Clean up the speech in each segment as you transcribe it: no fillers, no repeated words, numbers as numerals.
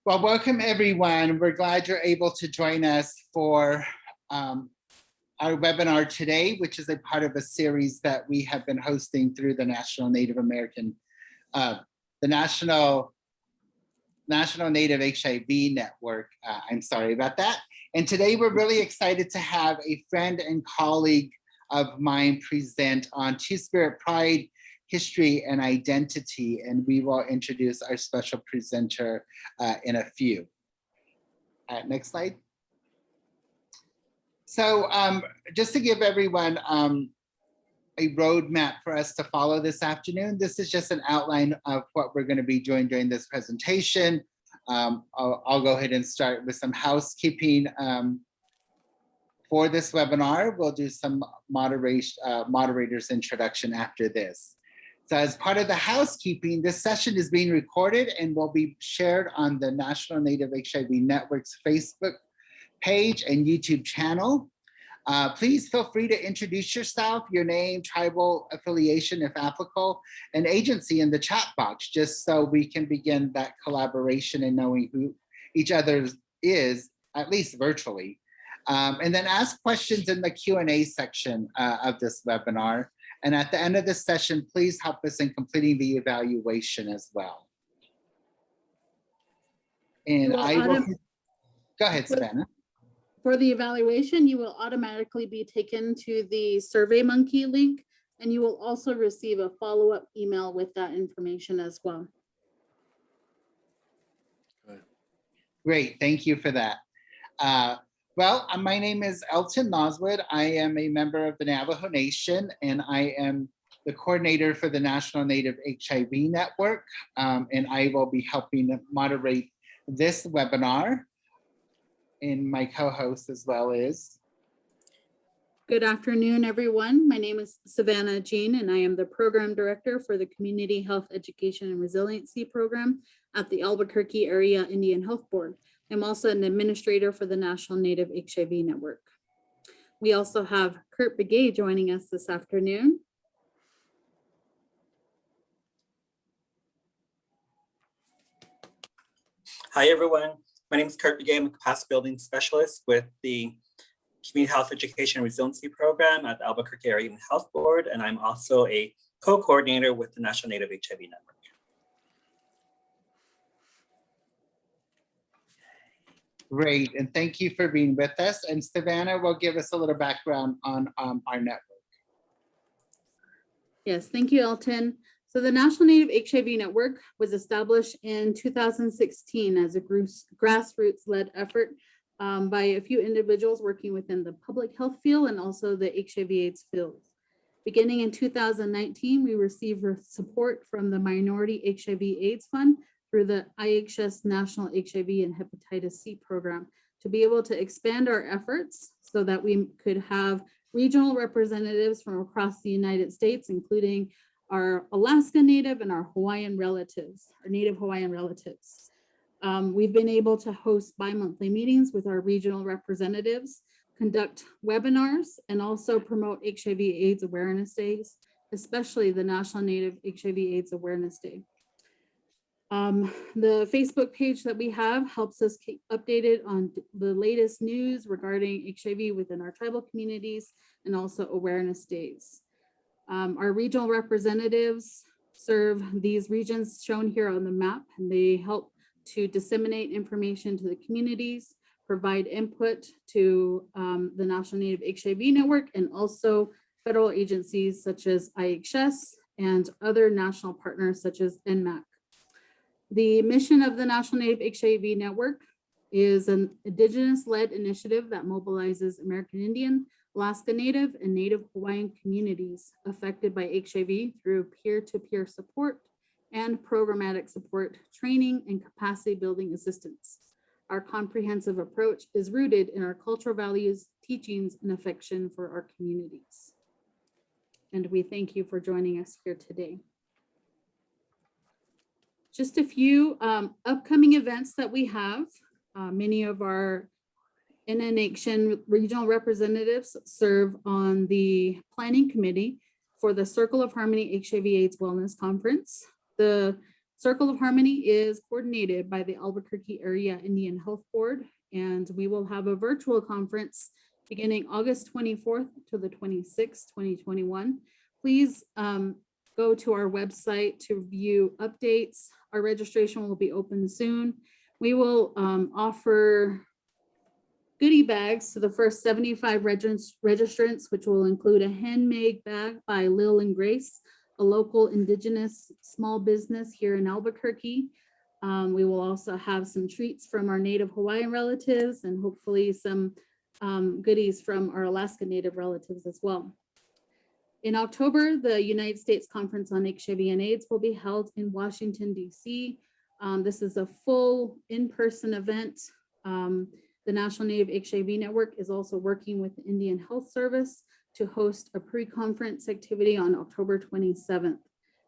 Well, welcome everyone. We're glad you're able to join us for our webinar today, which is a part of a series that we have been hosting through the National Native HIV Network. I'm sorry about that. And today we're really excited to have a friend and colleague of mine present on Two-Spirit Pride, History and Identity, and we will introduce our special presenter in a few. Next slide. So just to give everyone a roadmap for us to follow this afternoon, this is just an outline of what we're going to be doing during this presentation. I'll go ahead and start with some housekeeping. For this webinar, we'll do some moderator's introduction after this. So as part of the housekeeping, this session is being recorded and will be shared on the National Native HIV Network's Facebook page and YouTube channel. Please feel free to introduce yourself, your name, tribal affiliation, if applicable, and agency in the chat box, just so we can begin that collaboration and knowing who each other is, at least virtually. And then ask questions in the Q&A section of this webinar. And at the end of this session, please help us in completing the evaluation as well. And go ahead, Savannah. For the evaluation, you will automatically be taken to the SurveyMonkey link, and you will also receive a follow-up email with that information as well. Great, thank you for that. Well, my name is Elton Noswood. I am a member of the Navajo Nation, and I am the coordinator for the National Native HIV Network, and I will be helping moderate this webinar. And my co-host as well is. Good afternoon, everyone. My name is Savannah Jean, and I am the program director for the Community Health Education and Resiliency Program at the Albuquerque Area Indian Health Board. I'm also an administrator for the National Native HIV Network. We also have Kurt Begay joining us this afternoon. Hi, everyone. My name is Kurt Begay. I'm a capacity building specialist with the Community Health Education and Resiliency Program at the Albuquerque Area Indian Health Board, and I'm also a co-coordinator with the National Native HIV Network. Great, and thank you for being with us. And Savannah will give us a little background on our network. Yes, thank you, Elton. So the National Native HIV Network was established in 2016 as a grassroots-led effort by a few individuals working within the public health field and also the HIV/AIDS field. Beginning in 2019, we received support from the Minority HIV/AIDS Fund through the IHS National HIV and Hepatitis C program to be able to expand our efforts so that we could have regional representatives from across the United States, including our Alaska Native and our Hawaiian relatives, our Native Hawaiian relatives. We've been able to host bi-monthly meetings with our regional representatives, conduct webinars, and also promote HIV/AIDS awareness days, especially the National Native HIV/AIDS Awareness Day. The Facebook page that we have helps us keep updated on the latest news regarding HIV within our tribal communities and also awareness days. Our regional representatives serve these regions shown here on the map, and they help to disseminate information to the communities, provide input to the National Native HIV Network, and also federal agencies such as IHS and other national partners such as NMAC. The mission of the National Native HIV Network is an Indigenous-led initiative that mobilizes American Indian, Alaska Native, and Native Hawaiian communities affected by HIV through peer-to-peer support and programmatic support, training, and capacity building assistance. Our comprehensive approach is rooted in our cultural values, teachings, and affection for our communities. And we thank you for joining us here today. Just a few upcoming events that we have. Many of our NNHN regional representatives serve on the planning committee for the Circle of Harmony HIV/AIDS Wellness Conference. The Circle of Harmony is coordinated by the Albuquerque Area Indian Health Board, and we will have a virtual conference beginning August 24th to the 26th, 2021. Please go to our website to view updates. Our registration will be open soon. We will offer goodie bags to the first 75 registrants, which will include a handmade bag by Lil and Grace, a local indigenous small business here in Albuquerque. We will also have some treats from our Native Hawaiian relatives and hopefully some goodies from our Alaska Native relatives as well. In October, the United States Conference on HIV and AIDS will be held in Washington, D.C. This is a full in-person event. The National Native HIV Network is also working with the Indian Health Service to host a pre-conference activity on October 27th.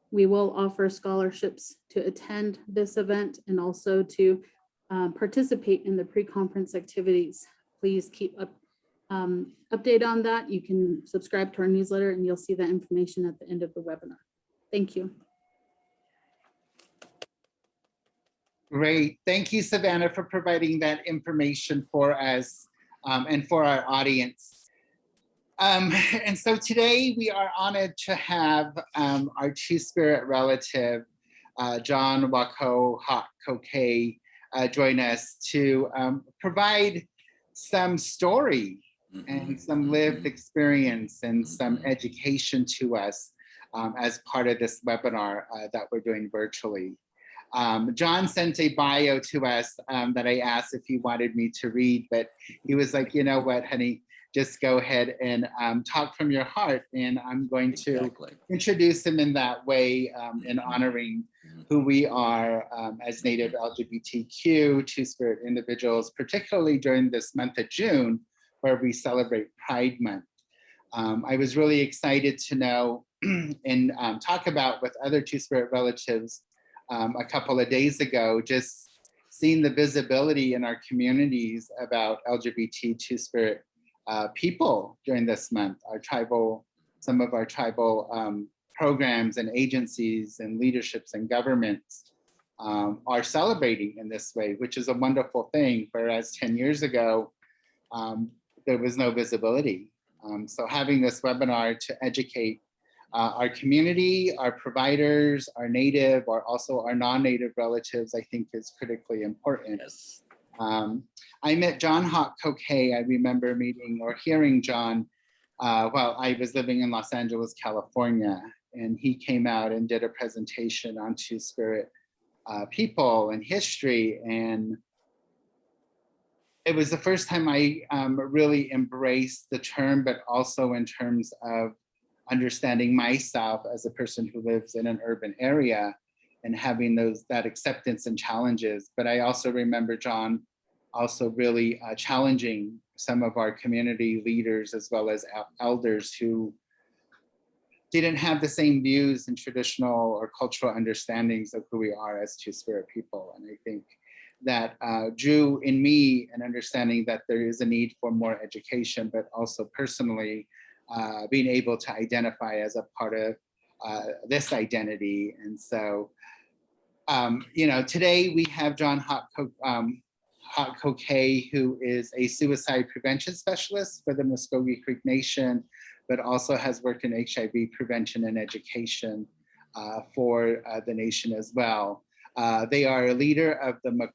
We will offer scholarships to attend this event and also to participate in the pre-conference activities. Please keep update on that. You can subscribe to our newsletter and you'll see that information at the end of the webinar. Thank you. Great. Thank you, Savannah, for providing that information for us and for our audience. And so today we are honored to have our Two-Spirit relative, John-Wako Hawke Co-Cke, join us to provide some story and some lived experience and some education to us as part of this webinar that we're doing virtually. John sent a bio to us that I asked if he wanted me to read, but he was like, you know what, honey, just go ahead and talk from your heart. And I'm going to introduce him in that way in honoring who we are as Native LGBTQ Two-Spirit individuals, particularly during this month of June, where we celebrate Pride Month. I was really excited to know and talk about with other Two-Spirit relatives a couple of days ago, just seeing the visibility in our communities about LGBT Two-Spirit people during this month. Our tribal, some of our tribal programs and agencies and leaderships and governments are celebrating in this way, which is a wonderful thing, whereas 10 years ago, there was no visibility. So having this webinar to educate our community, our providers, our Native, or also our non-Native relatives, I think is critically important. Yes. I met John-Wako Co-Cke. I remember meeting or hearing John while I was living in Los Angeles, California, and he came out and did a presentation on Two-Spirit people and history. And it was the first time I really embraced the term, but also in terms of understanding myself as a person who lives in an urban area and having that acceptance and challenges. But I also remember John also really challenging some of our community leaders as well as elders who didn't have the same views and traditional or cultural understandings of who we are as Two-Spirit people. And I think that drew in me an understanding that there is a need for more education, but also personally being able to identify as a part of this identity. And so, you know, today we have John-Wako Hawke Co-Cke, who is a suicide prevention specialist for the Muskogee Creek Nation, but also has worked in HIV prevention and education for the nation as well. They are a leader of the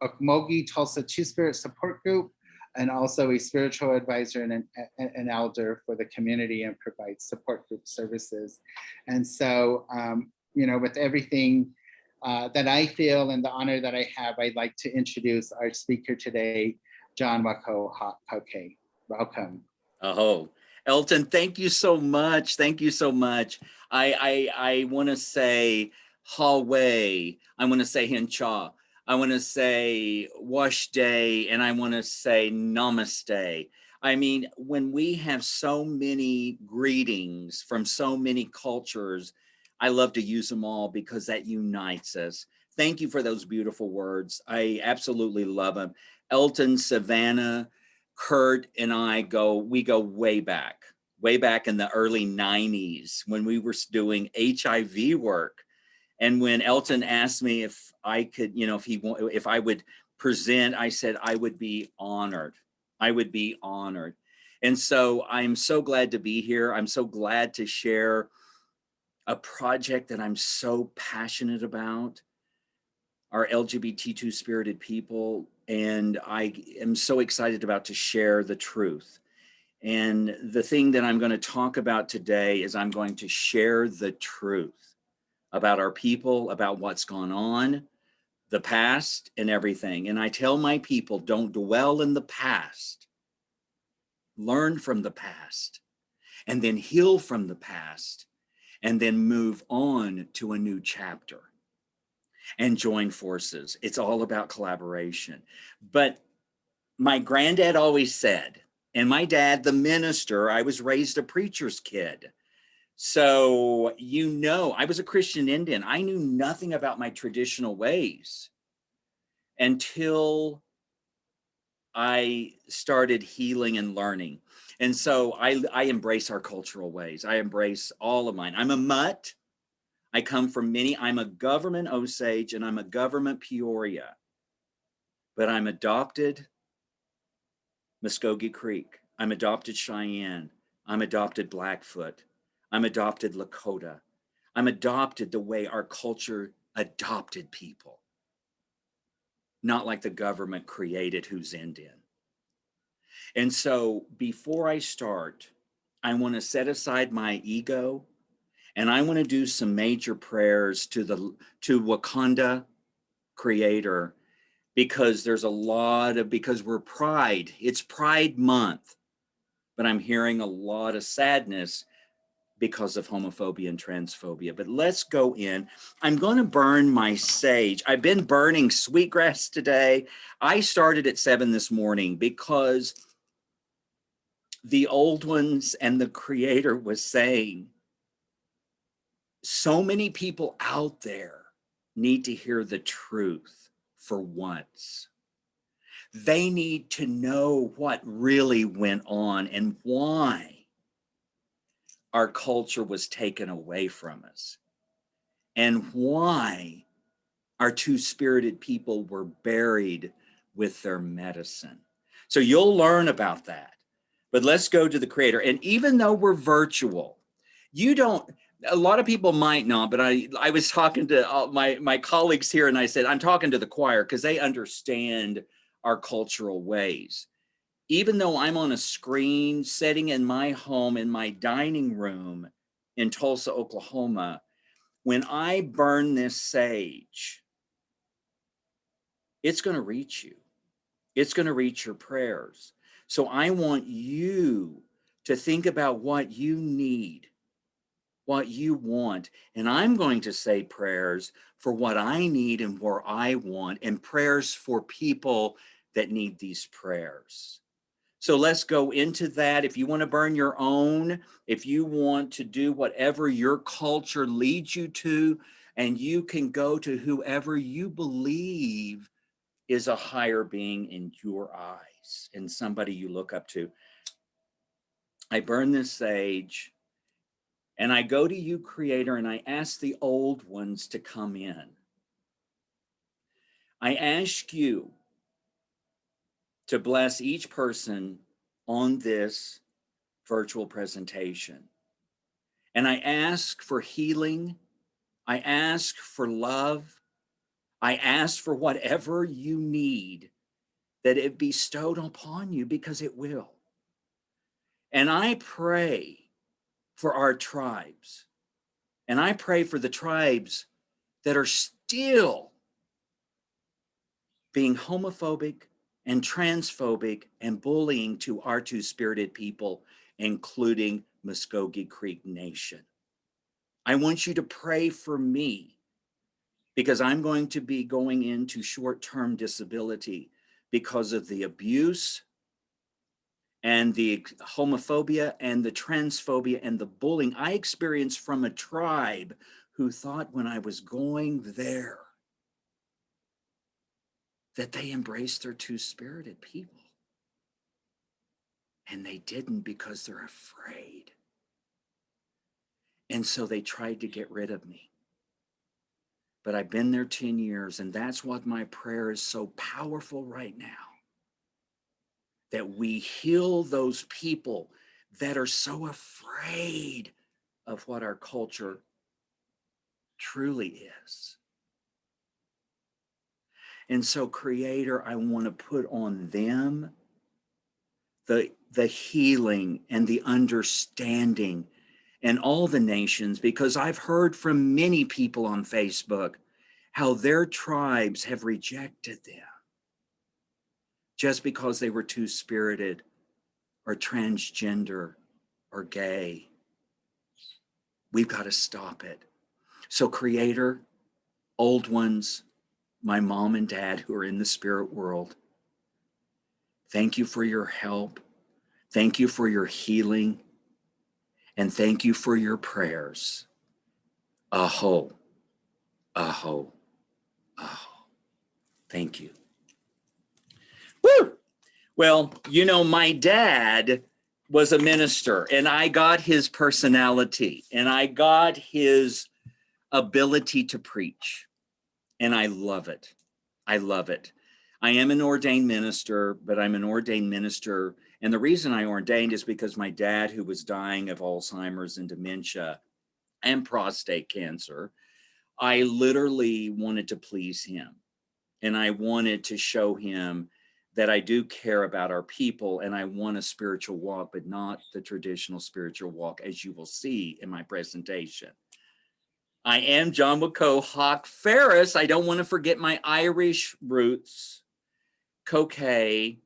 Okmulgee Tulsa Two-Spirit Support Group, and also a spiritual advisor and an elder for the community, and provides support group services. And so, you know, with everything that I feel and the honor that I have, I'd like to introduce our speaker today, John-Wako Hawke Co-Cke. Welcome. Oh, Elton, thank you so much. Thank you so much. I want to say Hawaii. I want to say Hincha. I want to say Wash Day, and I want to say Namaste. I mean, when we have so many greetings from so many cultures, I love to use them all because that unites us. Thank you for those beautiful words. I absolutely love them. Elton, Savannah, Kurt, and I go way back in the early 90s when we were doing HIV work. And when Elton asked me if I could, if I would present, I said I would be honored. I would be honored. And so I'm so glad to be here. I'm so glad to share a project that I'm so passionate about, our LGBT2 spirited people. And I am so excited about to share the truth. And the thing that I'm going to talk about today is I'm going to share the truth about our people, about what's gone on, the past and everything. And I tell my people, don't dwell in the past, learn from the past, and then heal from the past, and then move on to a new chapter and join forces. It's all about collaboration. But my granddad always said, and my dad, the minister, I was raised a preacher's kid. So, I was a Christian Indian. I knew nothing about my traditional ways until I started healing and learning. And so I embrace our cultural ways. I embrace all of mine. I'm a mutt. I come from I'm a government Osage and I'm a government Peoria, but I'm adopted Muskogee Creek. I'm adopted Cheyenne. I'm adopted Blackfoot. I'm adopted Lakota. I'm adopted the way our culture adopted people, not like the government created who's Indian. And so before I start, I want to set aside my ego and I want to do some major prayers to Wakanda creator, because because we're Pride. It's Pride Month, but I'm hearing a lot of sadness because of homophobia and transphobia. But let's go in. I'm going to burn my sage. I've been burning sweetgrass today. I started at 7 this morning because the old ones and the creator was saying, so many people out there need to hear the truth for once. They need to know what really went on and why our culture was taken away from us and why our two-spirited people were buried with their medicine. So you'll learn about that. But let's go to the creator. And even though we're virtual, a lot of people might not, but I was talking to my colleagues here and I said, I'm talking to the choir because they understand our cultural ways. Even though I'm on a screen sitting in my home, in my dining room in Tulsa, Oklahoma, when I burn this sage, it's going to reach you. It's going to reach your prayers. So I want you to think about what you need, what you want. And I'm going to say prayers for what I need and where I want, and prayers for people that need these prayers. So let's go into that. If you want to burn your own, if you want to do whatever your culture leads you to, and you can go to whoever you believe is a higher being in your eyes and somebody you look up to. I burn this sage and I go to you, Creator, and I ask the old ones to come in. I ask you to bless each person on this virtual presentation. And I ask for healing. I ask for love. I ask for whatever you need, that it be bestowed upon you, because it will. And I pray for our tribes. And I pray for the tribes that are still being homophobic and transphobic and bullying to our two-spirited people, including Muskogee Creek Nation. I want you to pray for me, because I'm going to be going into short-term disability because of the abuse and the homophobia and the transphobia and the bullying I experienced from a tribe who thought when I was going there that they embraced their two-spirited people. And they didn't, because they're afraid. And so they tried to get rid of me. but I've been there 10 years, and that's what my prayer is so powerful right now, that we heal those people that are so afraid of what our culture truly is. And so, Creator, I want to put on them the healing and the understanding, and all the nations, because I've heard from many people on Facebook how their tribes have rejected them just because they were two-spirited or transgender or gay. We've got to stop it. So, Creator, old ones, my mom and dad who are in the spirit world, thank you for your help. Thank you for your healing. And thank you for your prayers. Aho, aho, aho. Thank you. Woo! Well, you know, my dad was a minister, and I got his personality, and I got his ability to preach, and I love it. I love it. I am an ordained minister, but I'm an ordained minister. And the reason I ordained is because my dad, who was dying of Alzheimer's and dementia and prostate cancer, I literally wanted to please him. And I wanted to show him that I do care about our people, and I want a spiritual walk, but not the traditional spiritual walk, as you will see in my presentation. I am John-Wako Hawke Ferris. I don't want to forget my Irish roots. Co-Cke.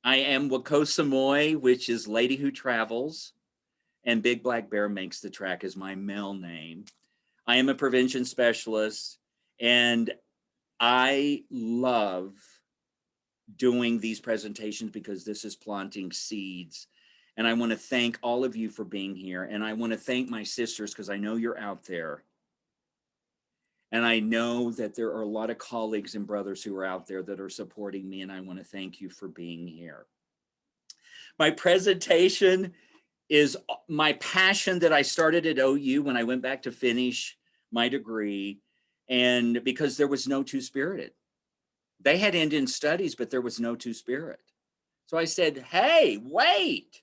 I am Wacko Samoy, which is Lady Who Travels, and Big Black Bear Makes the Track is my male name. I am a prevention specialist, and I love doing these presentations because this is planting seeds. And I want to thank all of you for being here. And I want to thank my sisters, because I know you're out there. And I know that there are a lot of colleagues and brothers who are out there that are supporting me, and I want to thank you for being here. My presentation is my passion that I started at OU when I went back to finish my degree, and because there was no two-spirited. They had Indian studies, but there was no two-spirit. So I said, hey, wait.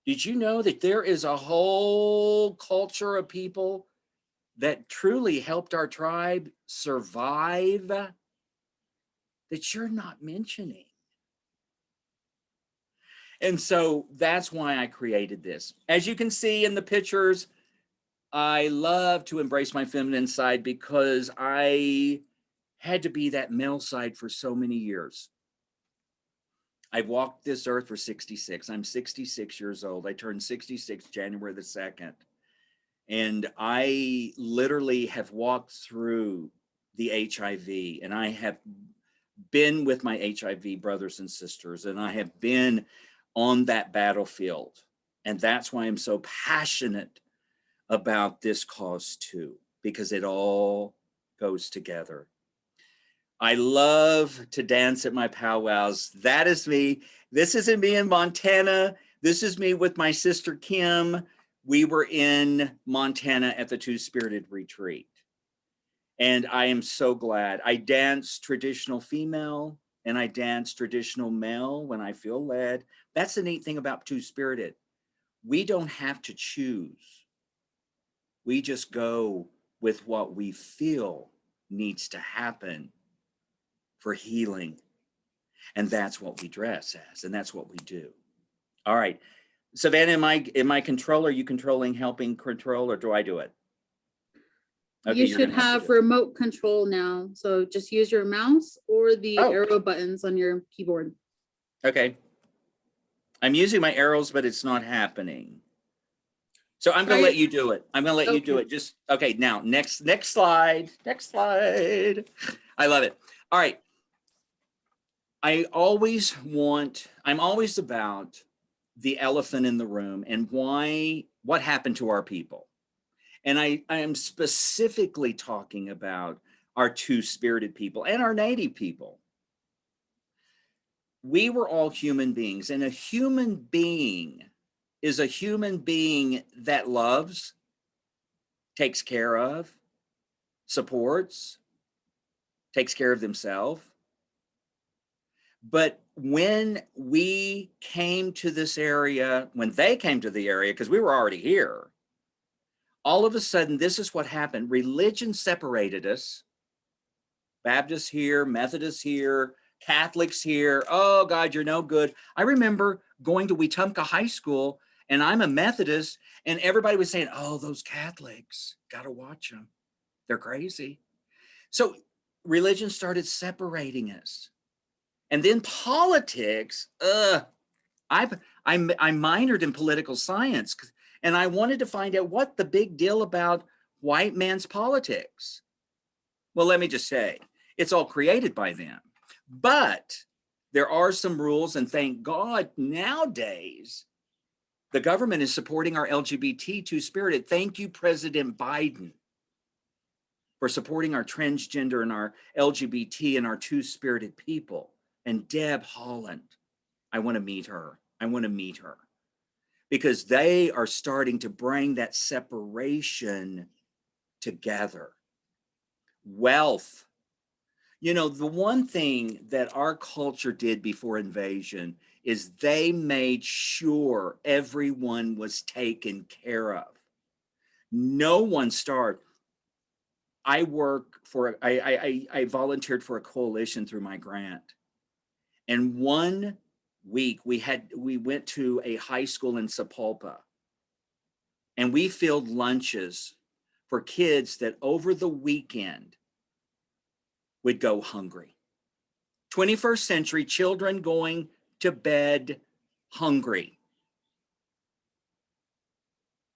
Did you know that there is a whole culture of people that truly helped our tribe survive that you're not mentioning? And so that's why I created this. As you can see in the pictures, I love to embrace my feminine side because I had to be that male side for so many years. I've walked this earth for 66. I'm 66 years old. I turned 66 January the 2nd. And I literally have walked through the HIV, and I have been with my HIV brothers and sisters, and I have been on that battlefield. And that's why I'm so passionate about this cause too, because it all goes together. I love to dance at my powwows. That is me. This isn't me in Montana. This is me with my sister Kim. We were in Montana at the Two-Spirited Retreat. And I am so glad. I dance traditional female and I dance traditional male when I feel led. That's the neat thing about Two-Spirited. We don't have to choose. We just go with what we feel needs to happen for healing. And that's what we dress as, and that's what we do. All right. Savannah, am I control? Are you controlling, helping control, or do I do it? Okay, You should have remote control now. So just use your mouse or the arrow buttons on your keyboard. Okay. I'm using my arrows, but it's not happening. So I'm going to let you do it. I'm going to let you do it. Just, okay, now, next slide. Next slide. I love it. All right. I'm always about the elephant in the room and what happened to our people. And I am specifically talking about our two-spirited people and our Native people. We were all human beings, and a human being is a human being that loves, takes care of, supports, takes care of themselves. But when we came to this area, when they came to the area, because we were already here, all of a sudden, this is what happened. Religion separated us. Baptists here, Methodists here, Catholics here. Oh, God, you're no good. I remember going to Wetumpka High School, and I'm a Methodist, and everybody was saying, oh, those Catholics, got to watch them. They're crazy. So religion started separating us. And then politics, I minored in political science, and I wanted to find out what the big deal about white man's politics. Well, let me just say, it's all created by them. But there are some rules, and thank God nowadays, the government is supporting our LGBT two-spirited. Thank you, President Biden, for supporting our transgender and our LGBT and our two-spirited people. And Deb Holland, I want to meet her. I want to meet her. Because they are starting to bring that separation together. Wealth. You know, the one thing that our culture did before invasion is they made sure everyone was taken care of. No one starved. I volunteered for a coalition through my grant. And one week we went to a high school in Sapulpa, and we filled lunches for kids that over the weekend would go hungry. 21st century children going to bed hungry.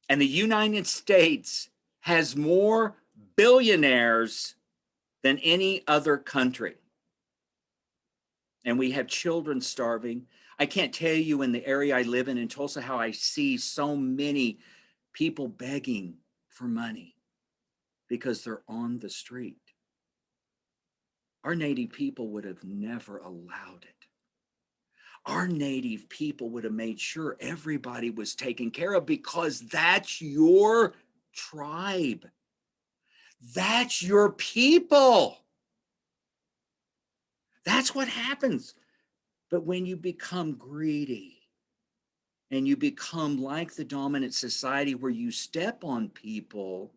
And the United States has more billionaires than any other country. And we have children starving. I can't tell you in the area I live in Tulsa how I see so many people begging for money because they're on the street. Our Native people would have never allowed it. Our Native people would have made sure everybody was taken care of because that's your tribe. That's your people. That's what happens. But when you become greedy and you become like the dominant society where you step on people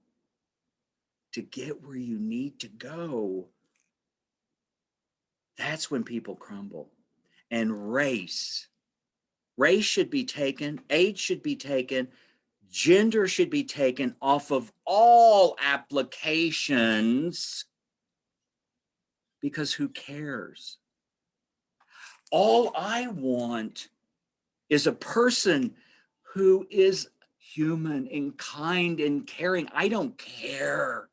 to get where you need to go, that's when people crumble. And race should be taken, age should be taken, gender should be taken off of all applications because who cares? All I want is a person who is human and kind and caring. I don't care.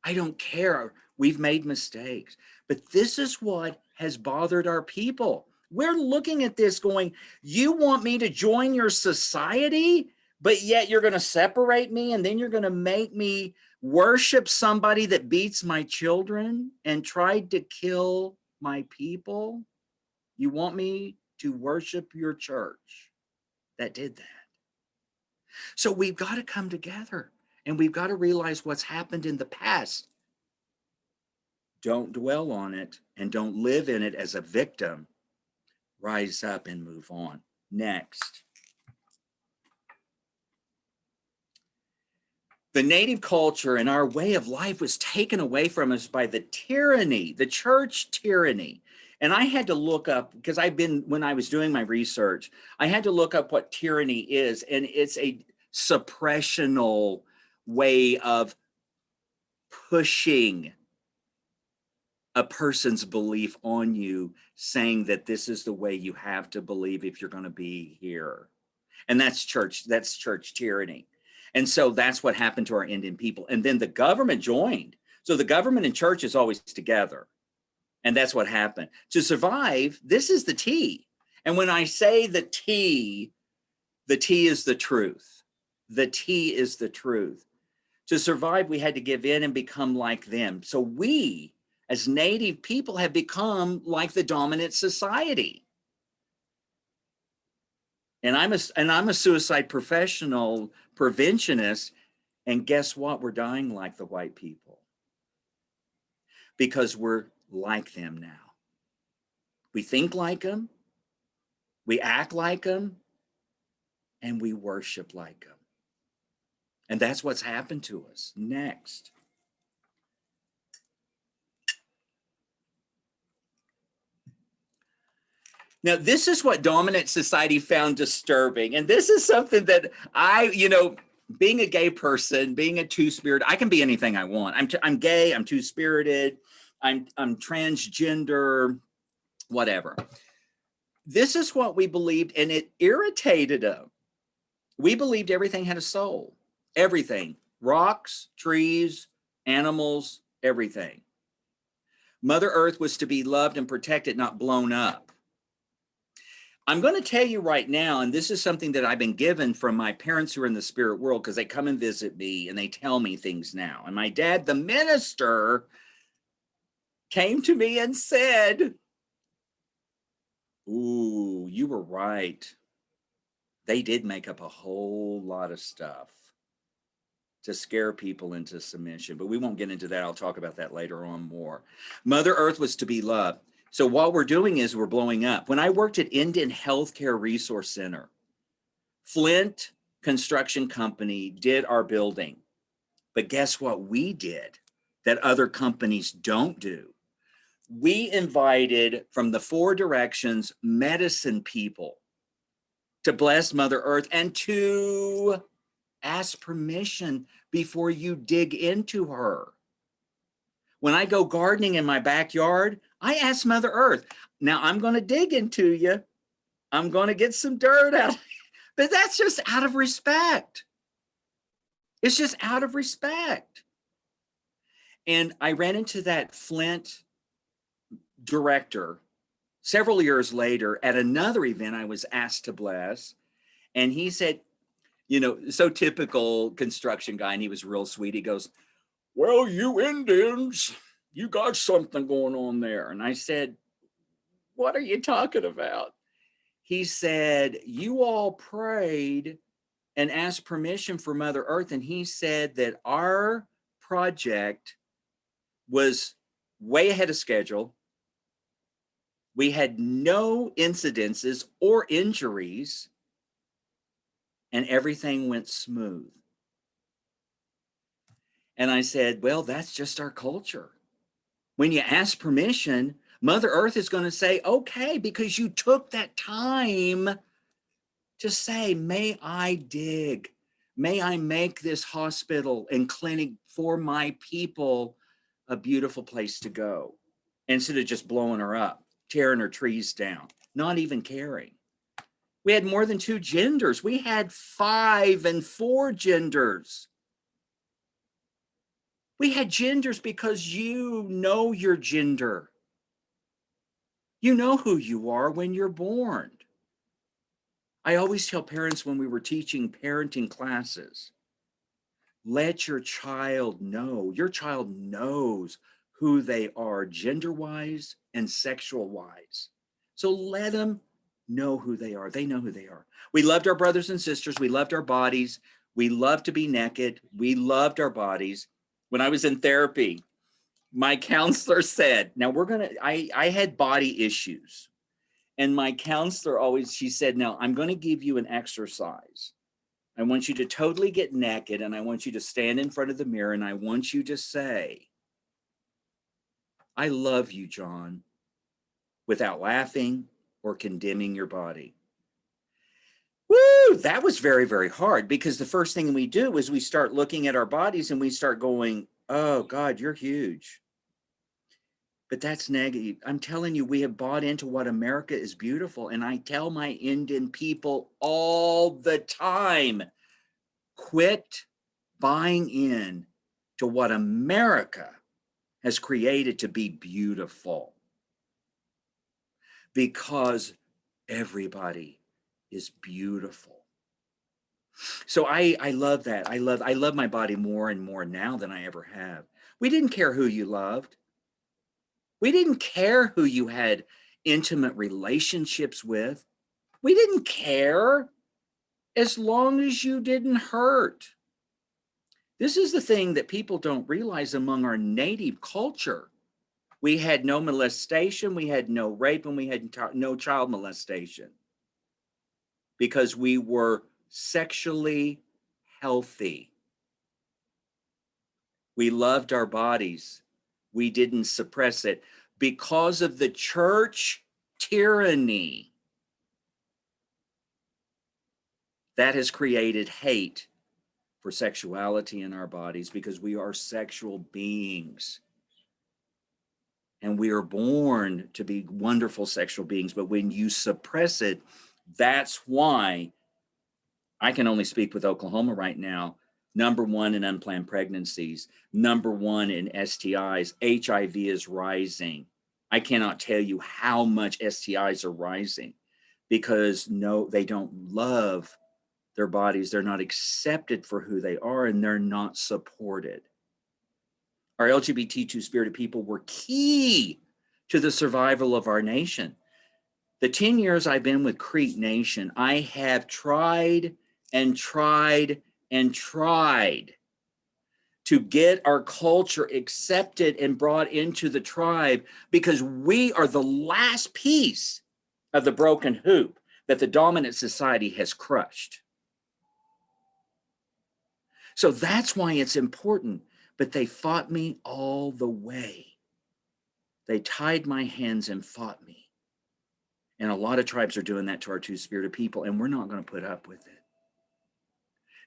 I don't care. We've made mistakes. But this is what has bothered our people. We're looking at this going, you want me to join your society, but yet you're going to separate me and then you're going to make me worship somebody that beats my children and tried to kill my people? You want me to worship your church that did that? So we've got to come together and we've got to realize what's happened in the past. Don't dwell on it and don't live in it as a victim. Rise up and move on. Next. The Native culture and our way of life was taken away from us by the tyranny, the church tyranny. And I had to look up, because when I was doing my research, I had to look up what tyranny is. And it's a suppressional way of pushing a person's belief on you, saying that this is the way you have to believe if you're going to be here. And that's church tyranny. And so that's what happened to our Indian people. And then the government joined. So the government and church is always together. And that's what happened. To survive, this is the T. And when I say the T is the truth. The T is the truth. To survive, we had to give in and become like them. So we, as Native people, have become like the dominant society. And I'm a suicide professional, preventionist, and guess what? We're dying like the white people. because we're like them now. We think like them, we act like them, and we worship like them. And that's what's happened to us. Next. Now, this is what dominant society found disturbing. And this is something that being a gay person, being a two-spirit, I can be anything I want. I'm gay, I'm two-spirited, I'm transgender, whatever. This is what we believed, and it irritated them. We believed everything had a soul. Everything. Rocks, trees, animals, everything. Mother Earth was to be loved and protected, not blown up. I'm going to tell you right now, and this is something that I've been given from my parents who are in the spirit world, because they come and visit me and they tell me things now. And my dad, the minister, came to me and said, "Ooh, you were right. They did make up a whole lot of stuff to scare people into submission." But we won't get into that. I'll talk about that later on more. Mother Earth was to be loved. So what we're doing is we're blowing up. When I worked at Indian Healthcare Resource Center, Flint Construction Company did our building. But guess what we did that other companies don't do? We invited from the four directions medicine people to bless Mother Earth and to ask permission before you dig into her. When I go gardening in my backyard, I ask Mother Earth, now I'm going to dig into you. I'm going to get some dirt out. But that's just out of respect. It's just out of respect. And I ran into that Flint director several years later at another event I was asked to bless. And he said, so typical construction guy, and he was real sweet. He goes, "Well, you Indians, you got something going on there." And I said, "What are you talking about?" He said, "You all prayed and asked permission for Mother Earth." And he said that our project was way ahead of schedule. We had no incidences or injuries, and everything went smooth. And I said, well, that's just our culture. When you ask permission, Mother Earth is going to say, okay, because you took that time to say, may I dig? May I make this hospital and clinic for my people a beautiful place to go, instead of just blowing her up, tearing her trees down, not even caring. We had more than 2 genders. We had 5 and 4 genders. We had genders because you know your gender. You know who you are when you're born. I always tell parents when we were teaching parenting classes, let your child know. Your child knows who they are gender-wise and sexual-wise. So let them know who they are. They know who they are. We loved our brothers and sisters. We loved our bodies. We loved to be naked. We loved our bodies. When I was in therapy, my counselor said, now I had body issues. And my counselor she said, now I'm going to give you an exercise. I want you to totally get naked, and I want you to stand in front of the mirror, and I want you to say, "I love you, John," without laughing or condemning your body. Woo! That was very, very hard, because the first thing we do is we start looking at our bodies and we start going, oh God, you're huge. But that's negative. I'm telling you, we have bought into what America is beautiful. And I tell my Indian people all the time, quit buying in to what America has created to be beautiful. Because everybody is beautiful. So I love that. I love my body more and more now than I ever have. We didn't care who you loved. We didn't care who you had intimate relationships with. We didn't care as long as you didn't hurt. This is the thing that people don't realize among our native culture. We had no molestation, we had no rape, and we had no child molestation because we were sexually healthy. We loved our bodies. We didn't suppress it. Because of the church tyranny, that has created hate for sexuality in our bodies because we are sexual beings. And we are born to be wonderful sexual beings. But when you suppress it, that's why I can only speak with Oklahoma right now. #1 in unplanned pregnancies, #1 in STIs, HIV is rising. I cannot tell you how much STIs are rising because no, they don't love their bodies. They're not accepted for who they are, and they're not supported. Our LGBT two-spirited people were key to the survival of our nation. The 10 years I've been with Creek Nation, I have tried and tried and tried to get our culture accepted and brought into the tribe because we are the last piece of the broken hoop that the dominant society has crushed. So that's why it's important. But they fought me all the way. They tied my hands and fought me. And a lot of tribes are doing that to our two-spirited people, and we're not going to put up with it.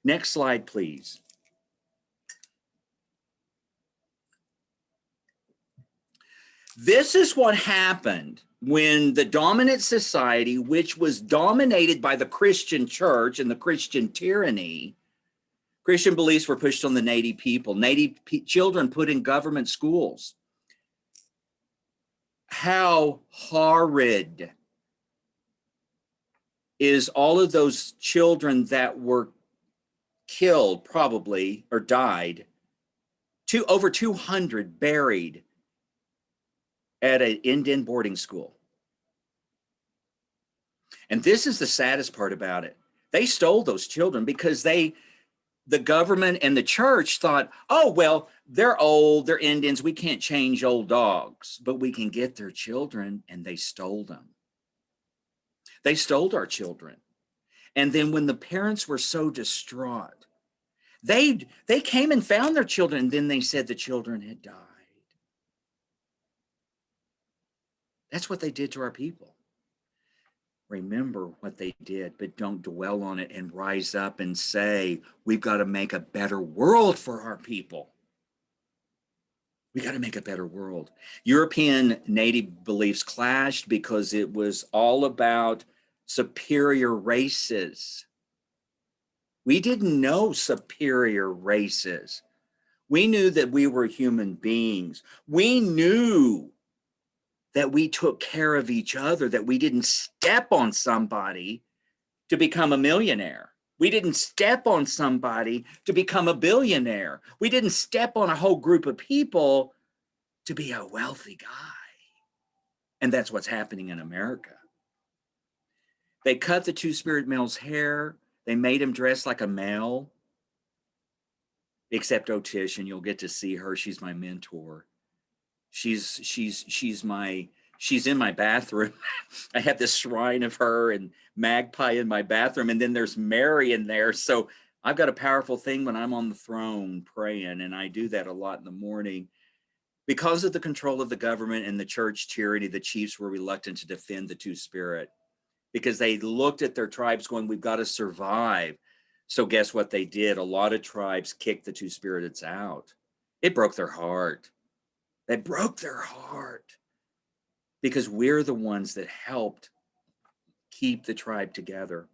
Next slide, please. This is what happened when the dominant society, which was dominated by the Christian church and the Christian tyranny, Christian beliefs were pushed on the Native people. Children put in government schools. How horrid is all of those children that were killed probably or died, over 200 buried at an Indian boarding school. And this is the saddest part about it. They stole those children because the government and the church thought, oh, well, they're old, they're Indians, we can't change old dogs, but we can get their children, and they stole them. They stole our children. And then when the parents were so distraught, they came and found their children, and then they said the children had died. That's what they did to our people. Remember what they did, but don't dwell on it and rise up and say, we've got to make a better world for our people. We got to make a better world. European Native beliefs clashed because it was all about superior races. We didn't know superior races. We knew that we were human beings. We knew that we took care of each other, that we didn't step on somebody to become a millionaire. We didn't step on somebody to become a billionaire. We didn't step on a whole group of people to be a wealthy guy. And that's what's happening in America. They cut the two-spirit male's hair. They made him dress like a male, except Otish, and you'll get to see her. She's my mentor. She's in my bathroom. I have this shrine of her and Magpie in my bathroom, and then there's Mary in there. So I've got a powerful thing when I'm on the throne praying, and I do that a lot in the morning. Because of the control of the government and the church tyranny, the chiefs were reluctant to defend the two-spirit because they looked at their tribes going, we've got to survive. So guess what they did? A lot of tribes kicked the two-spirits out. It broke their heart. They broke their heart because we're the ones that helped keep the tribe together.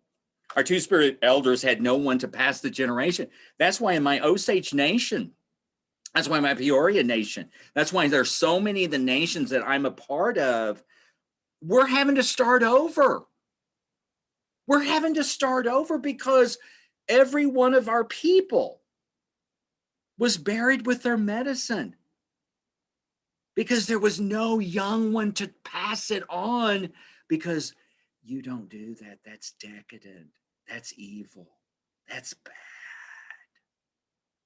Our two-spirit elders had no one to pass the generation. That's why in my Osage Nation, that's why my Peoria Nation, that's why there's so many of the nations that I'm a part of, we're having to start over. We're having to start over because every one of our people was buried with their medicine because there was no young one to pass it on, because you don't do that. That's decadent. That's evil. That's bad.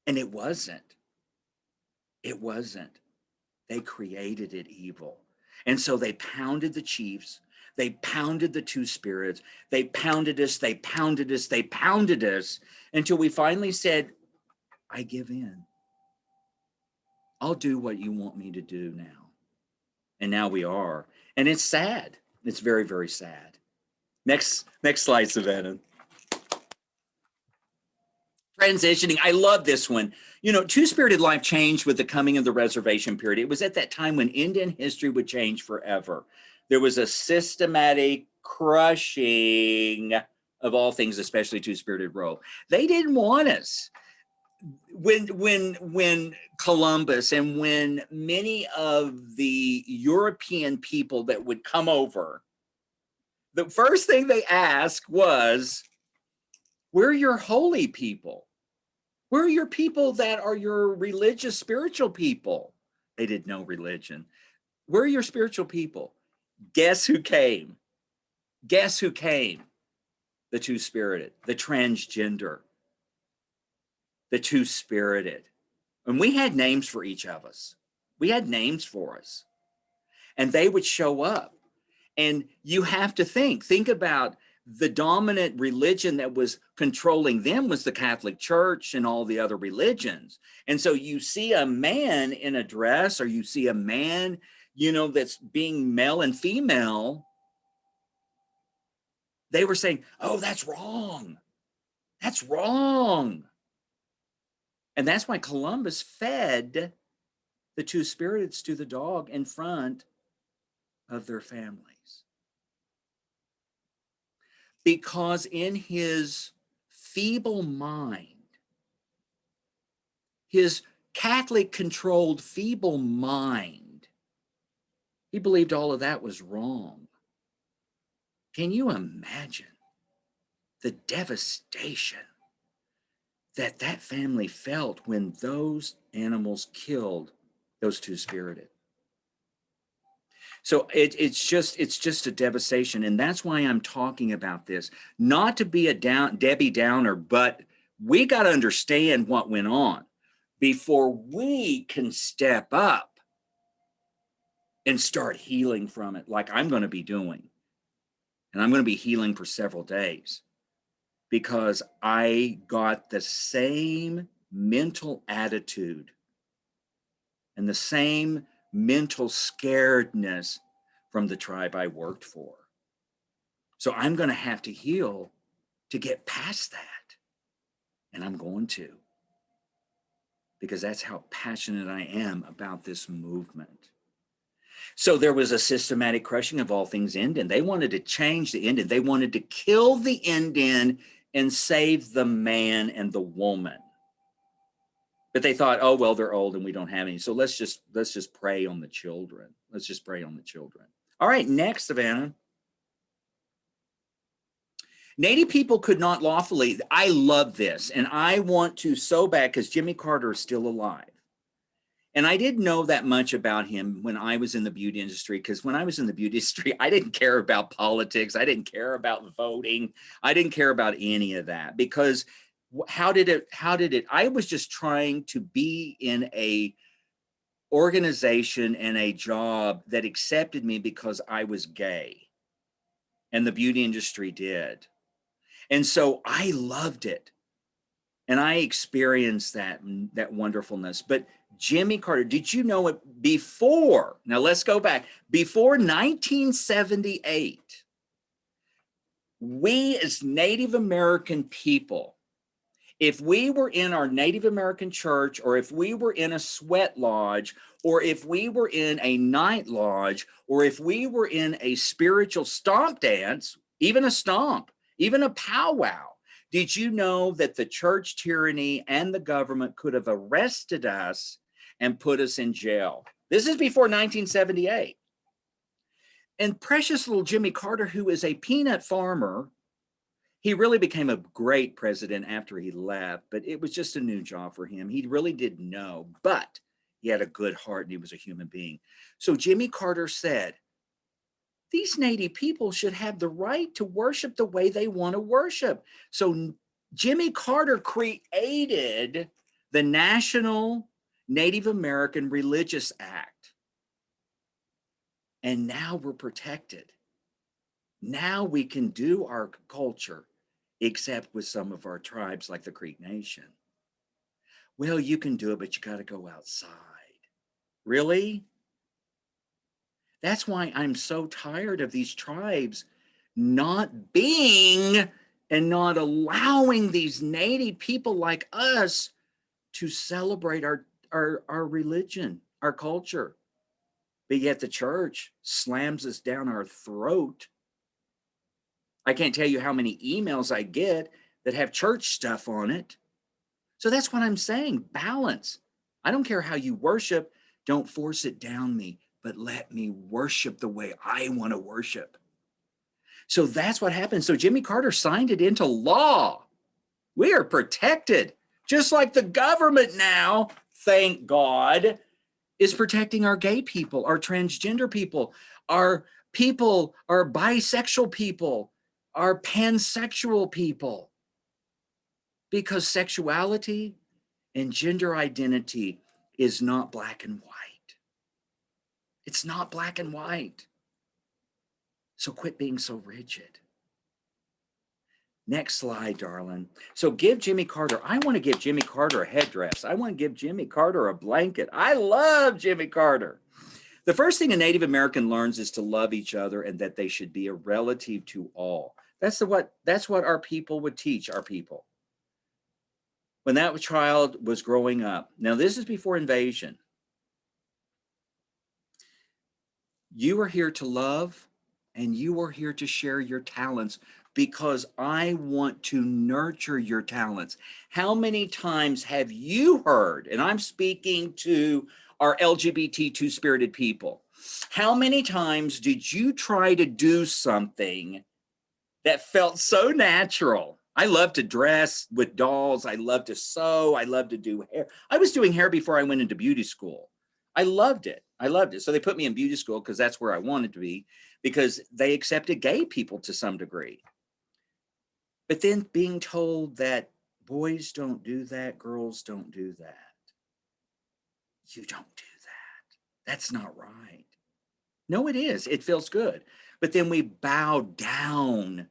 And it wasn't. It wasn't. They created it evil. And so they pounded the chiefs. They pounded the two spirits. They pounded us. They pounded us. They pounded us until we finally said, I give in. I'll do what you want me to do now. And now we are. And it's sad. It's very, very sad. Next slide, Savannah. Transitioning. I love this one. You know, two-spirited life changed with the coming of the reservation period. It was at that time when Indian history would change forever. There was a systematic crushing of all things, especially two-spirited role. They didn't want us. When Columbus and when many of the European people that would come over, the first thing they asked was, where are your holy people? Where are your people that are your religious, spiritual people? They did no religion. Where are your spiritual people? Guess who came? Guess who came? The two-spirited, the transgender, the two-spirited. And we had names for each of us. We had names for us. And they would show up. And you have to think about the dominant religion that was controlling them was the Catholic Church and all the other religions. And so you see a man in a dress, or you see a man, you know, that's being male and female. They were saying, oh, that's wrong. That's wrong. And that's why Columbus fed the two-spiriteds to the dog in front of their families. Because in his feeble mind, his Catholic-controlled feeble mind, he believed all of that was wrong. Can you imagine the devastation that that family felt when those animals killed those two-spirited? So it's just a devastation. And that's why I'm talking about this, not to be a Debbie Downer, but we got to understand what went on before we can step up and start healing from it, like I'm going to be doing. And I'm going to be healing for several days because I got the same mental attitude and the same mental scaredness from the tribe I worked for. So I'm going to have to heal to get past that. And I'm going to, because that's how passionate I am about this movement. So there was a systematic crushing of all things Indian. They wanted to change the Indian. They wanted to kill the Indian and save the man and the woman. But they thought, oh, well, they're old and we don't have any. So let's just prey on the children. Let's just prey on the children. All right, next, Savannah. Native people could not lawfully, I love this, and I want to so bad because Jimmy Carter is still alive. And I didn't know that much about him when I was in the beauty industry, because when I was in the beauty industry, I didn't care about politics. I didn't care about voting. I didn't care about any of that, because how did it, I was just trying to be in a organization and a job that accepted me because I was gay, and the beauty industry did. And so I loved it. And I experienced that wonderfulness. But Jimmy Carter, did you know it before? Now let's go back. Before 1978, we as Native American people, if we were in our Native American church, or if we were in a sweat lodge, or if we were in a night lodge, or if we were in a spiritual stomp dance, even a stomp, even a powwow, did you know that the church tyranny and the government could have arrested us and put us in jail? This is before 1978. And precious little Jimmy Carter, who is a peanut farmer, he really became a great president after he left, but it was just a new job for him. He really didn't know, but he had a good heart and he was a human being. So Jimmy Carter said, these Native people should have the right to worship the way they want to worship. So Jimmy Carter created the National Native American Religious Act. And now we're protected. Now we can do our culture, except with some of our tribes like the Creek Nation. Well, you can do it, but you got to go outside. Really? That's why I'm so tired of these tribes not being and not allowing these native people like us to celebrate our religion, our culture. But yet the church slams us down our throat. I can't tell you how many emails I get that have church stuff on it. So that's what I'm saying, balance. I don't care how you worship, don't force it down me, but let me worship the way I want to worship. So that's what happened. So Jimmy Carter signed it into law. We are protected, just like the government now, thank God, is protecting our gay people, our transgender people, our bisexual people, our pansexual people. Because sexuality and gender identity is not black and white. It's not black and white. So quit being so rigid. Next slide, darling. So give Jimmy Carter, I want to give Jimmy Carter a headdress. I want to give Jimmy Carter a blanket. I love Jimmy Carter. The first thing a Native American learns is to love each other and that they should be a relative to all. That's what our people would teach our people. When that child was growing up. Now, this is before invasion. You are here to love and you are here to share your talents because I want to nurture your talents. How many times have you heard, and I'm speaking to our LGBT two-spirited people, how many times did you try to do something that felt so natural? I love to dress with dolls. I love to sew. I love to do hair. I was doing hair before I went into beauty school. I loved it. I loved it. So they put me in beauty school because that's where I wanted to be, because they accepted gay people to some degree. But then being told that boys don't do that, girls don't do that. You don't do that. That's not right. No, it is. It feels good. But then we bow down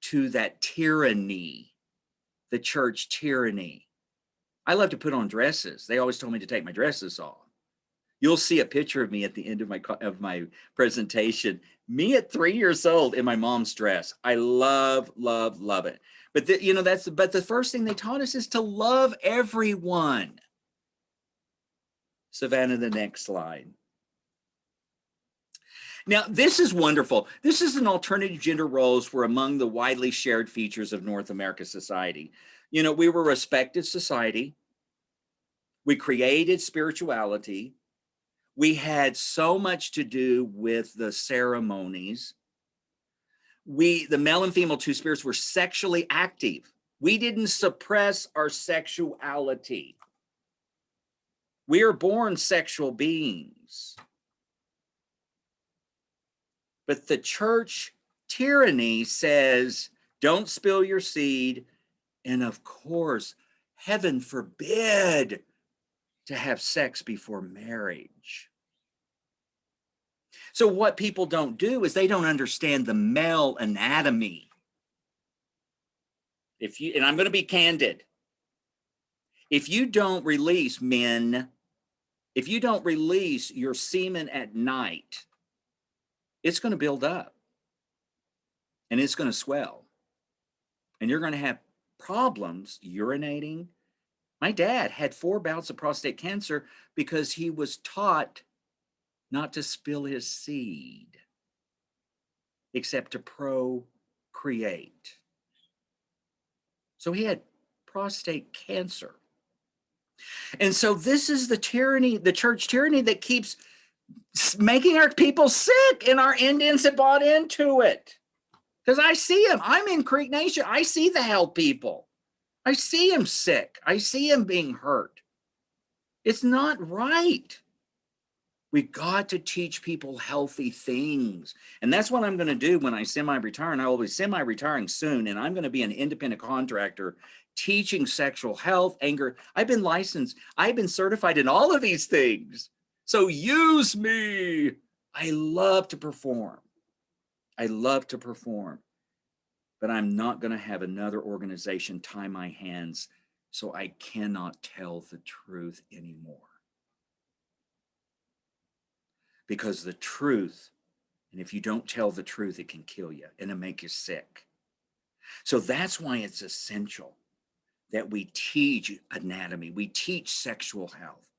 to that tyranny, the church tyranny. I love to put on dresses. They always told me to take my dresses off. You'll see a picture of me at the end of my presentation. Me at 3 years old in my mom's dress. I love, love, love it. But the first thing they taught us is to love everyone. Savannah, the next slide. Now, this is wonderful. This is an alternative gender roles were among the widely shared features of North America society. We were a respected society. We created spirituality. We had so much to do with the ceremonies. The male and female two spirits were sexually active. We didn't suppress our sexuality. We are born sexual beings. But the church tyranny says, don't spill your seed. And of course, heaven forbid to have sex before marriage. So what people don't do is they don't understand the male anatomy. And I'm going to be candid. If you don't release your semen at night, it's going to build up and it's going to swell and you're going to have problems urinating. My dad had 4 bouts of prostate cancer because he was taught not to spill his seed except to procreate. So he had prostate cancer. And so this is the tyranny, the church tyranny that keeps making our people sick, and our Indians have bought into it. Because I see them. I'm in Creek Nation. I see the hell people. I see them sick. I see them being hurt. It's not right. We got to teach people healthy things. And that's what I'm going to do when I semi-retire. And I will be semi-retiring soon. And I'm going to be an independent contractor teaching sexual health, anger. I've been licensed. I've been certified in all of these things. So use me. I love to perform. I love to perform, but I'm not going to have another organization tie my hands so I cannot tell the truth anymore. Because the truth, and if you don't tell the truth, it can kill you and it'll make you sick. So that's why it's essential that we teach anatomy, we teach sexual health,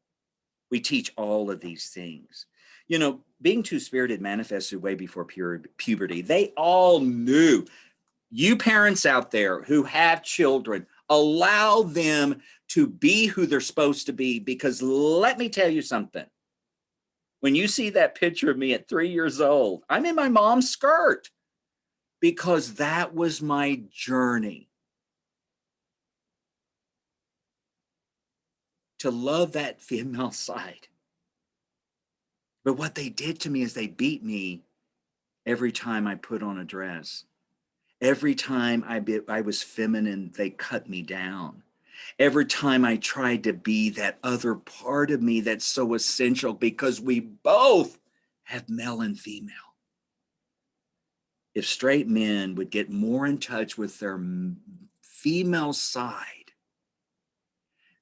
we teach all of these things. You know, being two-spirited manifested way before puberty. They all knew. You parents out there who have children, allow them to be who they're supposed to be, because let me tell you something. When you see that picture of me at 3 years old, I'm in my mom's skirt because that was my journey. To love that female side. But what they did to me is they beat me every time I put on a dress. Every time I was feminine, they cut me down. Every time I tried to be that other part of me that's so essential, because we both have male and female. If straight men would get more in touch with their female side,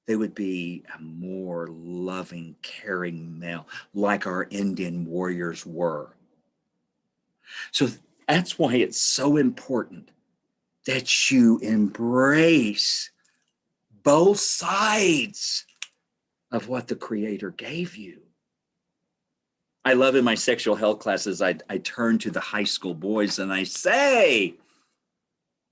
they would be a more loving, caring male, like our Indian warriors were. So that's why it's so important that you embrace both sides of what the Creator gave you. I love in my sexual health classes, I turn to the high school boys and I say,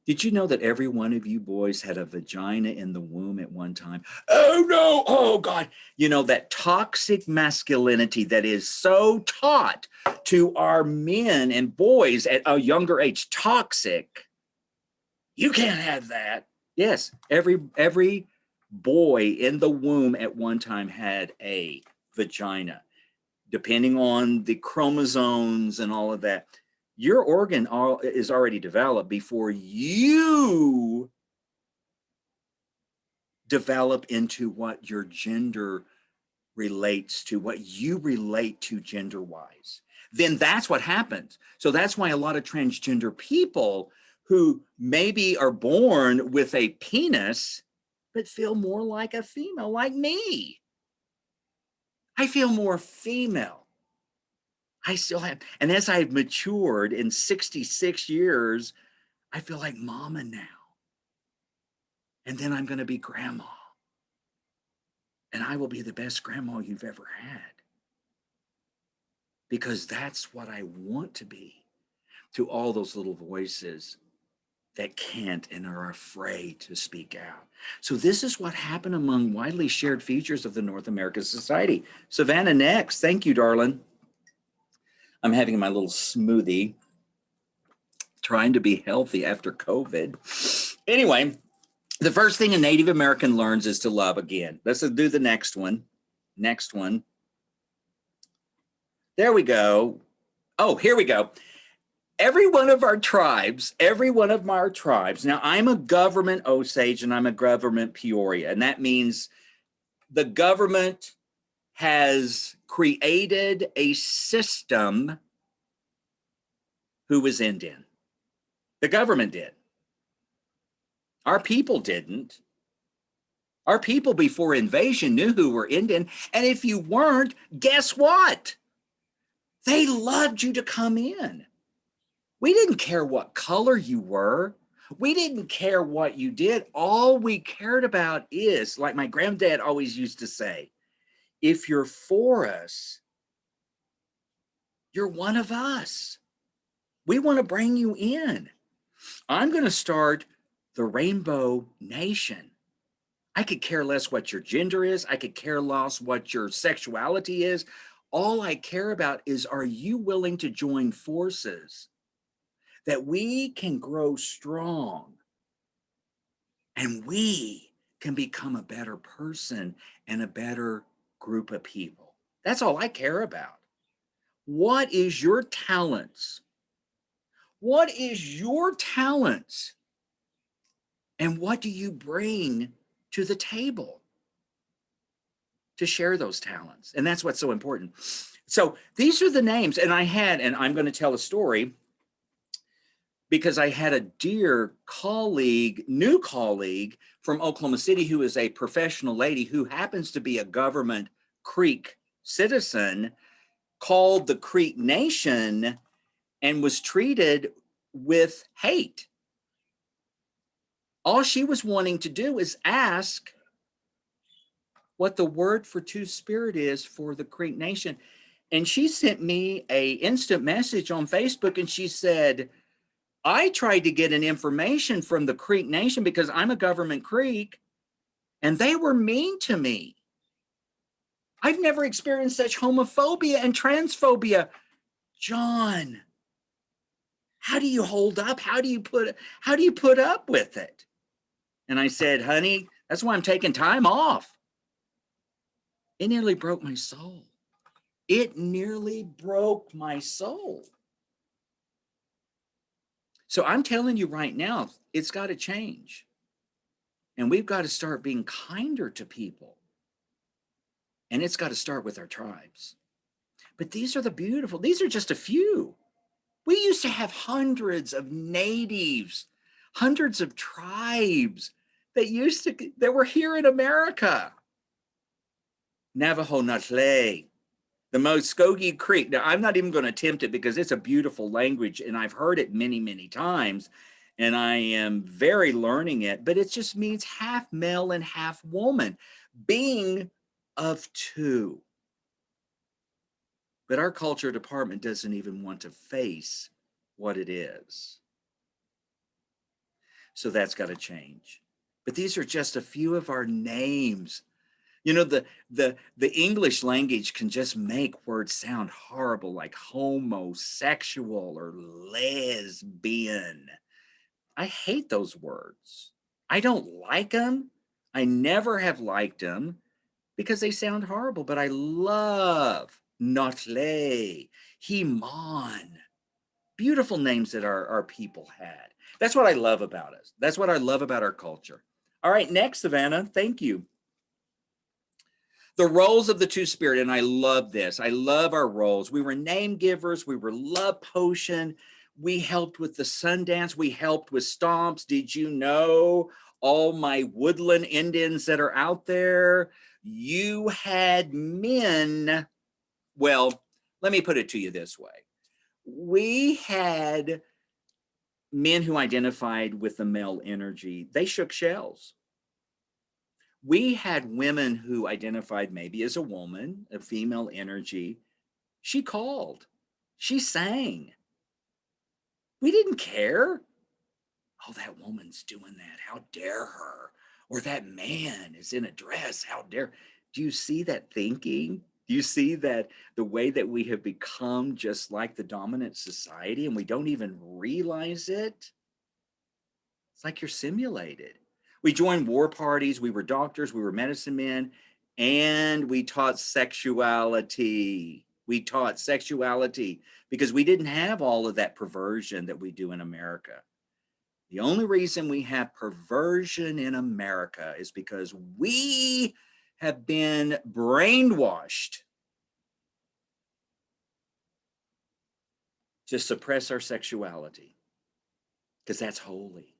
did you know that every one of you boys had a vagina in the womb at one time? Oh no, oh God. You know, that toxic masculinity that is so taught to our men and boys at a younger age, toxic. You can't have that. Yes, every boy in the womb at one time had a vagina. Depending on the chromosomes and all of that, your organ is already developed before you develop into what your gender relates to, what you relate to gender-wise. Then that's what happens. So that's why a lot of transgender people who maybe are born with a penis, but feel more like a female, like me. I feel more female. I still have, and as I've matured in 66 years, I feel like mama now. And then I'm going to be grandma. And I will be the best grandma you've ever had. Because that's what I want to be to all those little voices that can't and are afraid to speak out. So this is what happened among widely shared features of the North American society. Savannah next. Thank you, darling. I'm having my little smoothie, trying to be healthy after COVID. Anyway, the first thing a Native American learns is to love again. Let's do the next one. Next one. There we go. Oh, here we go. Every one of our tribes, now I'm a government Osage and I'm a government Peoria, and that means the government has created a system who was Indian. The government did. Our people didn't. Our people before invasion knew who were Indian, and if you weren't, guess what? They loved you to come in. We didn't care what color you were. We didn't care what you did. All we cared about is, like my granddad always used to say, if you're for us, you're one of us. We want to bring you in. I'm going to start the Rainbow Nation. I could care less what your gender is. I could care less what your sexuality is. All I care about is, are you willing to join forces that we can grow strong and we can become a better person and a better group of people? That's all I care about. What is your talents? What is your talents? And what do you bring to the table to share those talents? And that's what's so important. So these are the names. And I'm going to tell a story because I had a dear colleague, new colleague from Oklahoma City, who is a professional lady who happens to be a government Creek citizen, called the Creek Nation and was treated with hate. All she was wanting to do is ask what the word for two-spirit is for the Creek Nation. And she sent me an instant message on Facebook and she said, I tried to get an information from the Creek Nation because I'm a government Creek and they were mean to me. I've never experienced such homophobia and transphobia. John, how do you hold up? How do you put up with it? And I said, honey, that's why I'm taking time off. It nearly broke my soul. It nearly broke my soul. So I'm telling you right now, it's got to change. And we've got to start being kinder to people. And it's got to start with our tribes. But these are these are just a few. We used to have hundreds of natives, hundreds of tribes that were here in America. Navajo Natle, the Muskogee Creek. Now, I'm not even going to attempt it because it's a beautiful language and I've heard it many, many times and I am very learning it, but it just means half male and half woman, being of two. But our culture department doesn't even want to face what it is. So that's got to change. But these are just a few of our names. You know, the English language can just make words sound horrible, like homosexual or lesbian. I hate those words. I don't like them. I never have liked them because they sound horrible, but I love Notle, Himan, beautiful names that our people had. That's what I love about us. That's what I love about our culture. All right, next, Savannah, thank you. The roles of the two-spirit, and I love this. I love our roles. We were name givers. We were love potion. We helped with the Sundance. We helped with stomps. Did you know, all my woodland Indians that are out there, you had men. Well, let me put it to you this way. We had men who identified with the male energy. They shook shells. We had women who identified maybe as a woman, a female energy. She called, she sang. We didn't care. Oh, that woman's doing that. How dare her? Or that man is in a dress. How dare? Do you see that thinking? Do you see that the way that we have become just like the dominant society and we don't even realize it? It's like you're simulated. We joined war parties, we were doctors, we were medicine men, and we taught sexuality. We taught sexuality because we didn't have all of that perversion that we do in America. The only reason we have perversion in America is because we have been brainwashed to suppress our sexuality because that's holy.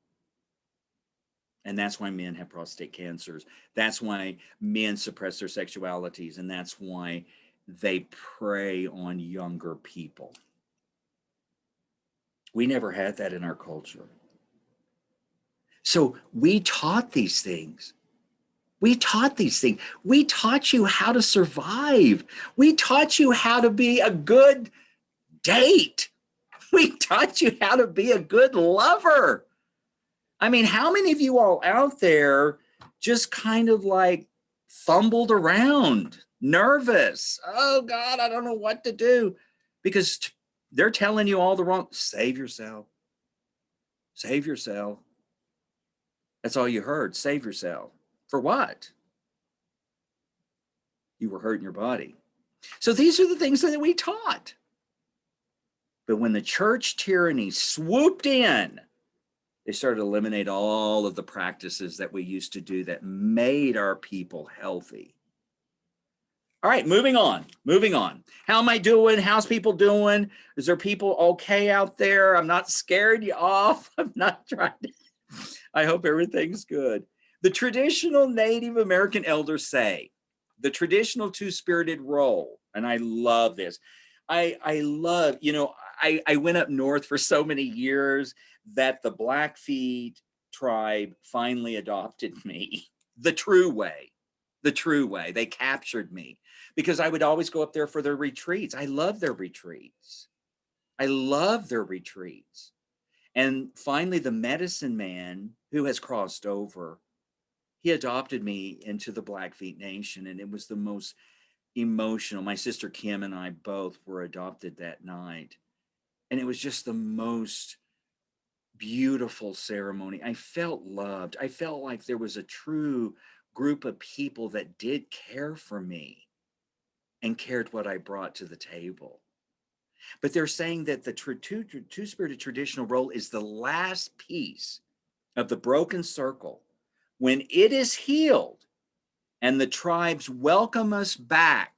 And that's why men have prostate cancers. That's why men suppress their sexualities. And that's why they prey on younger people. We never had that in our culture. So we taught these things. We taught these things. We taught you how to survive. We taught you how to be a good date. We taught you how to be a good lover. I mean, how many of you all out there just kind of like fumbled around, nervous? Oh God, I don't know what to do. Because they're telling you all the wrong, save yourself. Save yourself. That's all you heard, save yourself. For what? You were hurting your body. So these are the things that we taught. But when the church tyranny swooped in, they started to eliminate all of the practices that we used to do that made our people healthy. All right, moving on. How am I doing? How's people doing? Is there people okay out there? I'm not scared you off. I'm not trying to. I hope everything's good. The traditional Native American elders say the traditional two-spirited role, and I love this. I love, I went up north for so many years that the Blackfeet tribe finally adopted me the true way. They captured me because I would always go up there for their retreats. I love their retreats. And finally, the medicine man who has crossed over, he adopted me into the Blackfeet Nation, and it was the most emotional. My sister Kim and I both were adopted that night, and it was just the most beautiful ceremony. I felt loved. I felt like there was a true group of people that did care for me and cared what I brought to the table. But they're saying that the two-spirited traditional role is the last piece of the broken circle. When it is healed and the tribes welcome us back,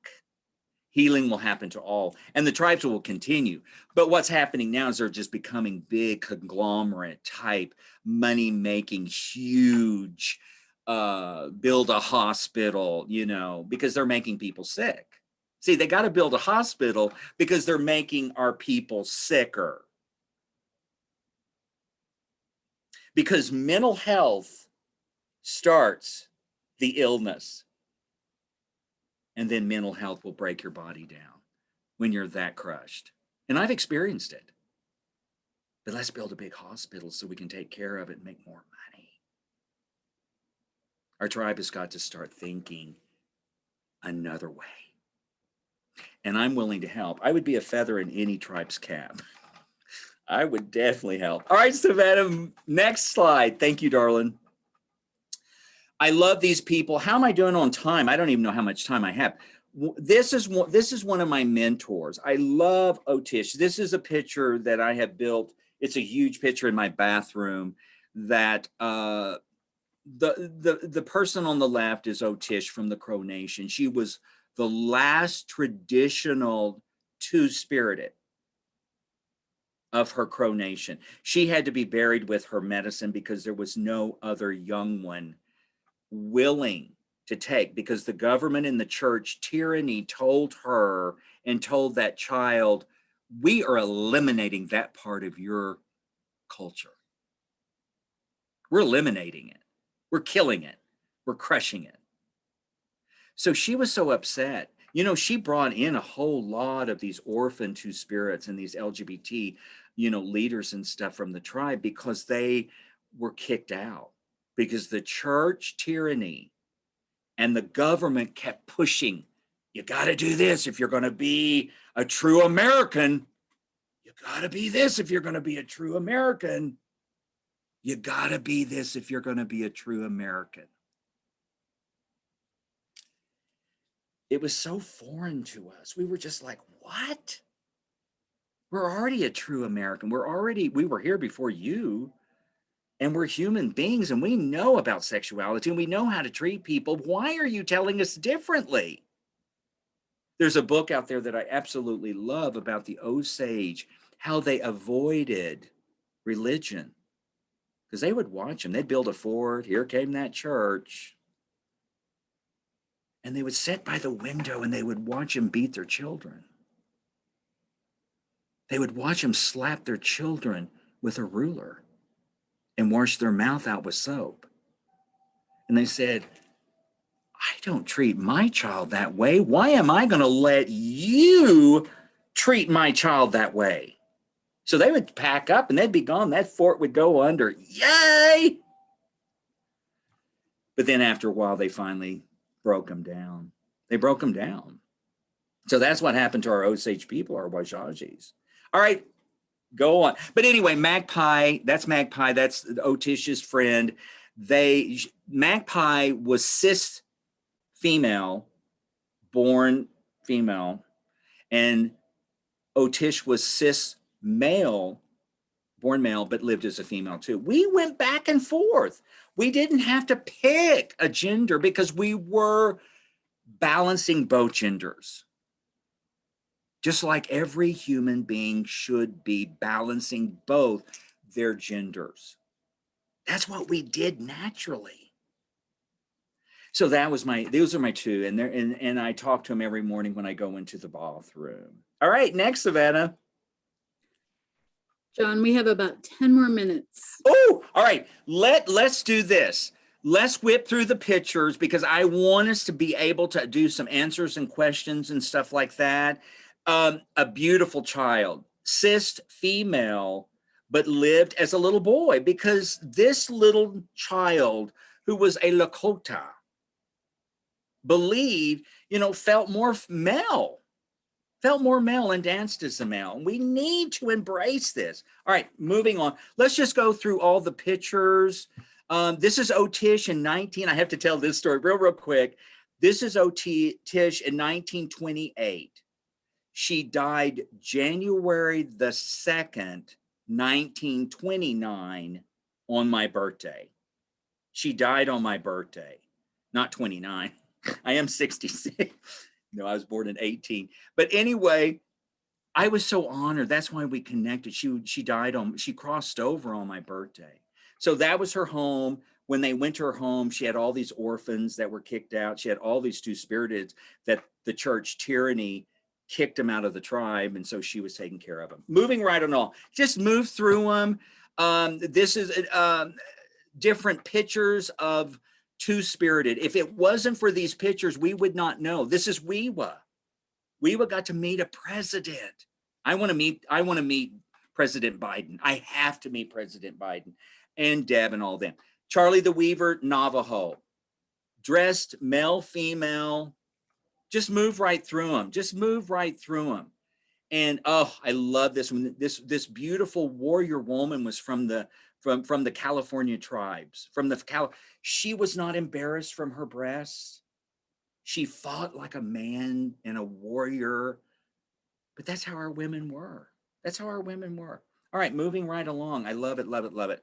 healing will happen to all, and the tribes will continue. But what's happening now is they're just becoming big conglomerate type, money-making, huge, build a hospital, because they're making people sick. See, they got to build a hospital because they're making our people sicker. Because mental health starts the illness. And then mental health will break your body down when you're that crushed. And I've experienced it. But let's build a big hospital so we can take care of it and make more money. Our tribe has got to start thinking another way. And I'm willing to help. I would be a feather in any tribe's cap. I would definitely help. All right, Savannah, next slide. Thank you, darling. I love these people. How am I doing on time? I don't even know how much time I have. This is one of my mentors. I love Otish. This is a picture that I have built. It's a huge picture in my bathroom that the person on the left is Otish from the Crow Nation. She was the last traditional two-spirited of her Crow Nation. She had to be buried with her medicine because there was no other young one willing to take, because the government and the church tyranny told her and told that child, we are eliminating that part of your culture. We're eliminating it. We're killing it. We're crushing it. So she was so upset. She brought in a whole lot of these orphan two spirits and these LGBT, leaders and stuff from the tribe because they were kicked out. Because the church tyranny and the government kept pushing, you got to do this if you're going to be a true American. You got to be this if you're going to be a true American. You got to be this if you're going to be a true American. It was so foreign to us. We were just like, what? We're already a true American. We were here before you. And we're human beings and we know about sexuality and we know how to treat people. Why are you telling us differently? There's a book out there that I absolutely love about the Osage, how they avoided religion. Because they would watch them. They'd build a fort. Here came that church. And they would sit by the window and they would watch them beat their children. They would watch them slap their children with a ruler and wash their mouth out with soap. And they said, I don't treat my child that way. Why am I going to let you treat my child that way? So they would pack up and they'd be gone. That fort would go under. Yay! But then after a while, they finally broke them down. They broke them down. So that's what happened to our Osage people, our Wajajis. All right. Go on. But anyway, Magpie, that's Otish's friend. Magpie was cis female, born female, and Otish was cis male, born male, but lived as a female too. We went back and forth. We didn't have to pick a gender because we were balancing both genders. Just like every human being should be balancing both their genders. That's what we did naturally. So those are my two, and I talk to them every morning when I go into the bathroom. All right, next, Savannah. John, we have about 10 more minutes. Oh, all right. Let's do this. Let's whip through the pictures because I want us to be able to do some answers and questions and stuff like that. A beautiful child, cis female, but lived as a little boy, because this little child who was a Lakota believed, felt more male and danced as a male. We need to embrace this. All right, moving on. Let's just go through all the pictures. This is Otish in I have to tell this story real quick. This is Otish in 1928. She died January the 2nd, 1929 on my birthday. She died on my birthday, not 29. I am 66. No, I was born in 18. But anyway, I was so honored. That's why we connected. She crossed over on my birthday. So that was her home. When they went to her home, she had all these orphans that were kicked out. She had all these two-spiriteds that the church tyranny kicked them out of the tribe. And so she was taking care of them. Moving right on. Just move through them. This is different pictures of two-spirited. If it wasn't for these pictures, we would not know. This is Weewa. Weewa got to meet a president. I want to meet President Biden. I have to meet President Biden and Deb and all them. Charlie the Weaver, Navajo. Dressed male, female. Just move right through them. And oh, I love this one. This beautiful warrior woman was from the California tribes. She was not embarrassed from her breasts. She fought like a man and a warrior. But that's how our women were. All right, moving right along. I love it.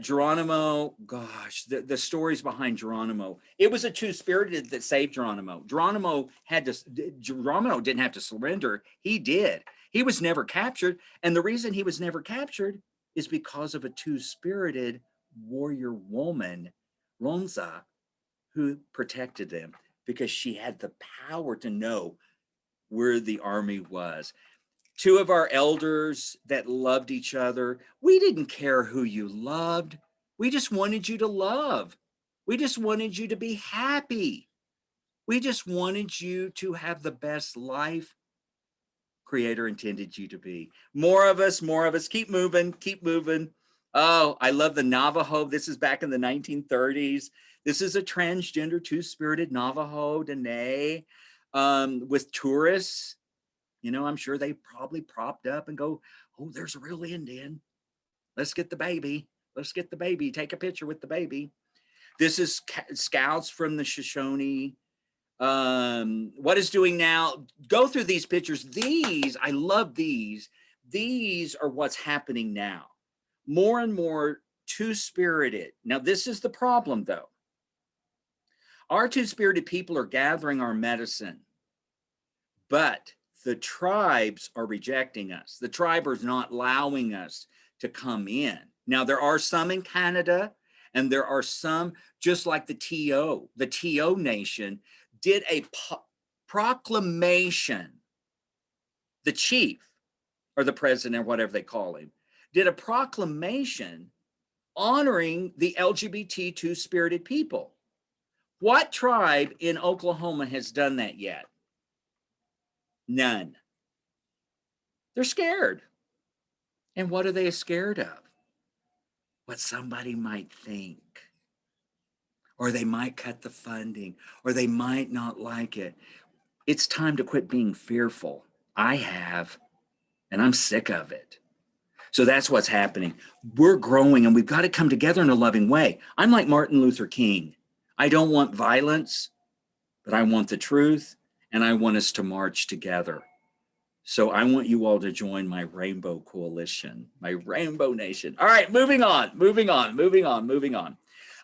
Geronimo, gosh, the stories behind Geronimo. It was a two-spirited that saved Geronimo. Geronimo didn't have to surrender. He did. He was never captured. And the reason he was never captured is because of a two-spirited warrior woman, Ronza, who protected them because she had the power to know where the army was. Two of our elders that loved each other. We didn't care who you loved. We just wanted you to love. We just wanted you to be happy. We just wanted you to have the best life Creator intended you to be. More of us. Keep moving. Oh, I love the Navajo. This is back in the 1930s. This is a transgender two-spirited Navajo Dene with tourists. I'm sure they probably propped up and go, oh, there's a real Indian. Let's get the baby. Take a picture with the baby. This is scouts from the Shoshone. What is doing now? Go through these pictures. I love these. These are what's happening now. More and more two-spirited. Now, this is the problem, though. Our two-spirited people are gathering our medicine, but the tribes are rejecting us. The tribe is not allowing us to come in. Now, there are some in Canada, and there are some, just like the TO. The TO nation did a proclamation. The chief, or the president, or whatever they call him, did a proclamation honoring the LGBT two-spirited people. What tribe in Oklahoma has done that yet? None. They're scared. And what are they scared of? What somebody might think. Or they might cut the funding. Or they might not like it. It's time to quit being fearful. I have. And I'm sick of it. So that's what's happening. We're growing and we've got to come together in a loving way. I'm like Martin Luther King. I don't want violence, but I want the truth. And I want us to march together. So I want you all to join my Rainbow Coalition, my Rainbow Nation. All right, moving on.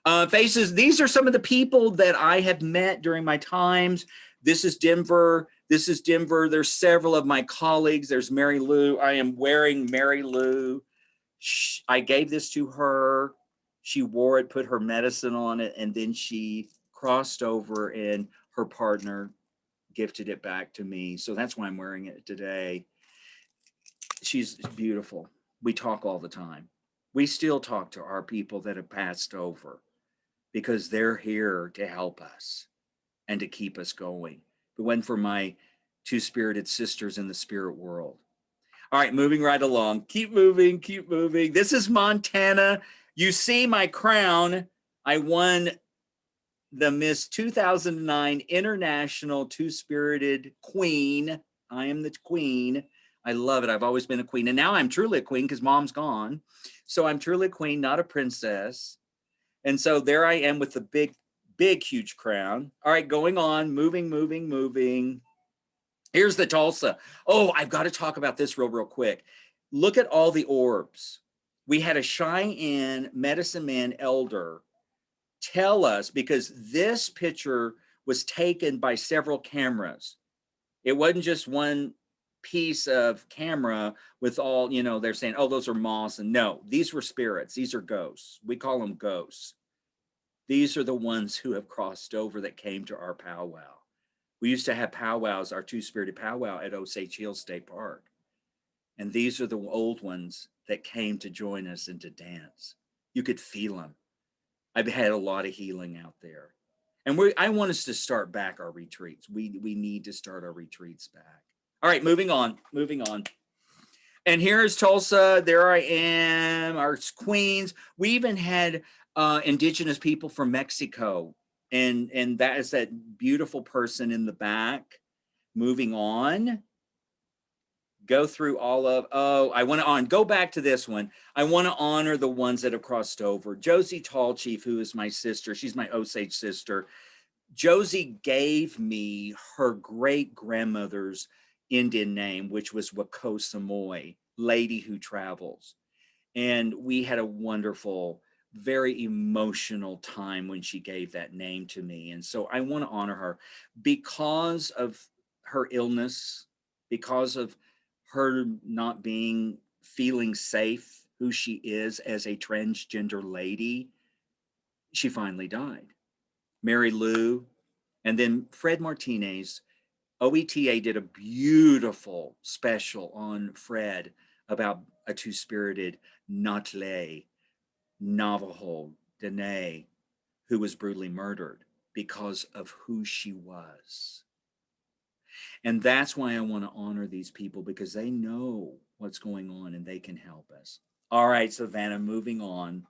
Faces, these are some of the people that I have met during my times. This is Denver. This is Denver. There's several of my colleagues. There's Mary Lou. I am wearing Mary Lou. I gave this to her. She wore it, put her medicine on it, and then she crossed over and her partner gifted it back to me. So that's why I'm wearing it today. She's beautiful. We talk all the time. We still talk to our people that have passed over because they're here to help us and to keep us going. It went for my two spirited sisters in the spirit world. All right, moving right along. Keep moving, keep moving. This is Montana. You see my crown. I won the Miss 2009 International Two-Spirited Queen. I am the queen. I love it. I've always been a queen. And now I'm truly a queen because mom's gone. So I'm truly a queen, not a princess. And so there I am with the big, big, huge crown. All right, going on, moving, moving, moving. Here's the Tulsa. Oh, I've got to talk about this real quick. Look at all the orbs. We had a Cheyenne medicine man elder tell us, because this picture was taken by several cameras. It wasn't just one piece of camera with all, you know, they're saying, oh, those are moths. And no, these were spirits. These are ghosts. We call them ghosts. These are the ones who have crossed over that came to our powwow. We used to have powwows, our two-spirited powwow at Osage Hills State Park. And these are the old ones that came to join us and to dance. You could feel them. I've had a lot of healing out there. And I want us to start back our retreats. We need to start our retreats back. All right, moving on, moving on. And here's Tulsa. There I am, our queens. We even had indigenous people from Mexico. And that is that beautiful person in the back. Moving on. Go through all of, I want to go back to this one. I want to honor the ones that have crossed over. Josie Tall Chief, who is my sister. She's my Osage sister. Josie gave me her great grandmother's Indian name, which was Wacko Samoy, lady who travels. And we had a wonderful, very emotional time when she gave that name to me. And so I want to honor her because of her illness, because of her not feeling safe, who she is as a transgender lady. She finally died. Mary Lou, and then Fred Martinez. OETA did a beautiful special on Fred about a two-spirited Natle, Navajo, Dene, who was brutally murdered because of who she was. And that's why I want to honor these people, because they know what's going on and they can help us. All right, Savannah, moving on.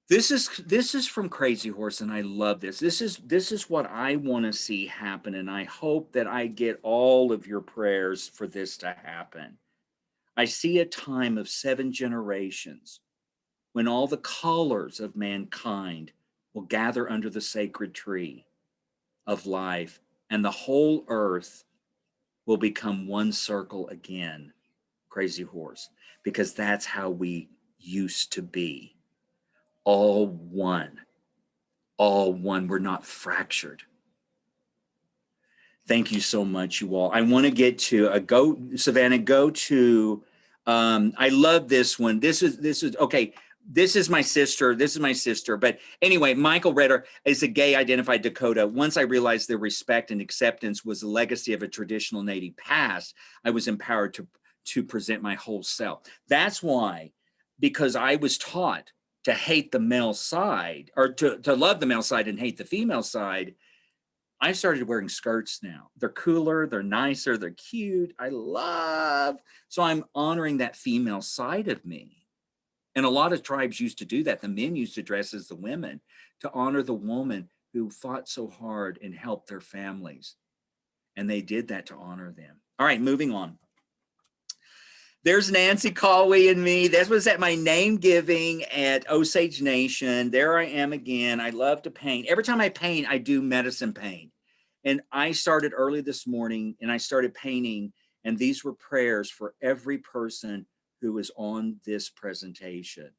This is from Crazy Horse, and I love this. This is what I want to see happen, and I hope that I get all of your prayers for this to happen. I see a time of 7 generations when all the callers of mankind will gather under the sacred tree of life, and the whole earth will become one circle again, Crazy Horse, because that's how we used to be. All one. We're not fractured. Thank you so much, you all. I want to get to Savannah, go to, I love this one. This is, okay. This is my sister. But anyway, Michael Redder is a gay identified Dakota. Once I realized their respect and acceptance was the legacy of a traditional Native past, I was empowered to present my whole self. That's why, because I was taught to hate the male side, or to love the male side and hate the female side, I started wearing skirts now. They're cooler, they're nicer, they're cute. So I'm honoring that female side of me. And a lot of tribes used to do that. The men used to dress as the women to honor the woman who fought so hard and helped their families. And they did that to honor them. All right, moving on. There's Nancy Callway and me. This was at my name giving at Osage Nation. There I am again. I love to paint. Every time I paint, I do medicine paint. And I started early this morning and I started painting. And these were prayers for every person who was on this presentation.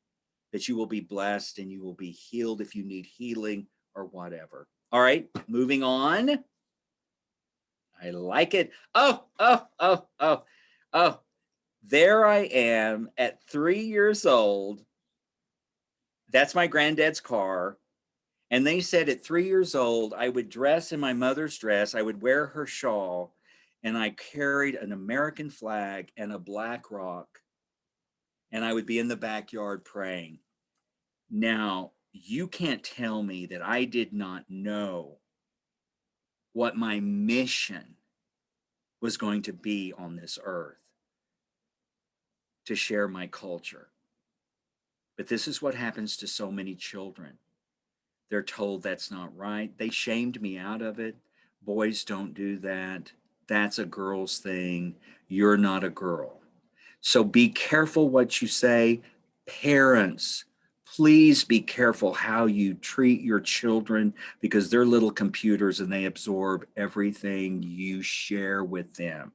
that you will be blessed and you will be healed if you need healing or whatever. All right, moving on. I like it. Oh, there I am at 3 years old. That's my granddad's car. And they said at 3 years old, I would dress in my mother's dress. I would wear her shawl. And I carried an American flag and a black rock. And I would be in the backyard praying. Now, you can't tell me that I did not know what my mission was going to be on this earth, to share my culture. But this is what happens to so many children. They're told that's not right. They shamed me out of it. Boys don't do that. That's a girl's thing. You're not a girl. So be careful what you say. Parents, please be careful how you treat your children, because they're little computers and they absorb everything you share with them.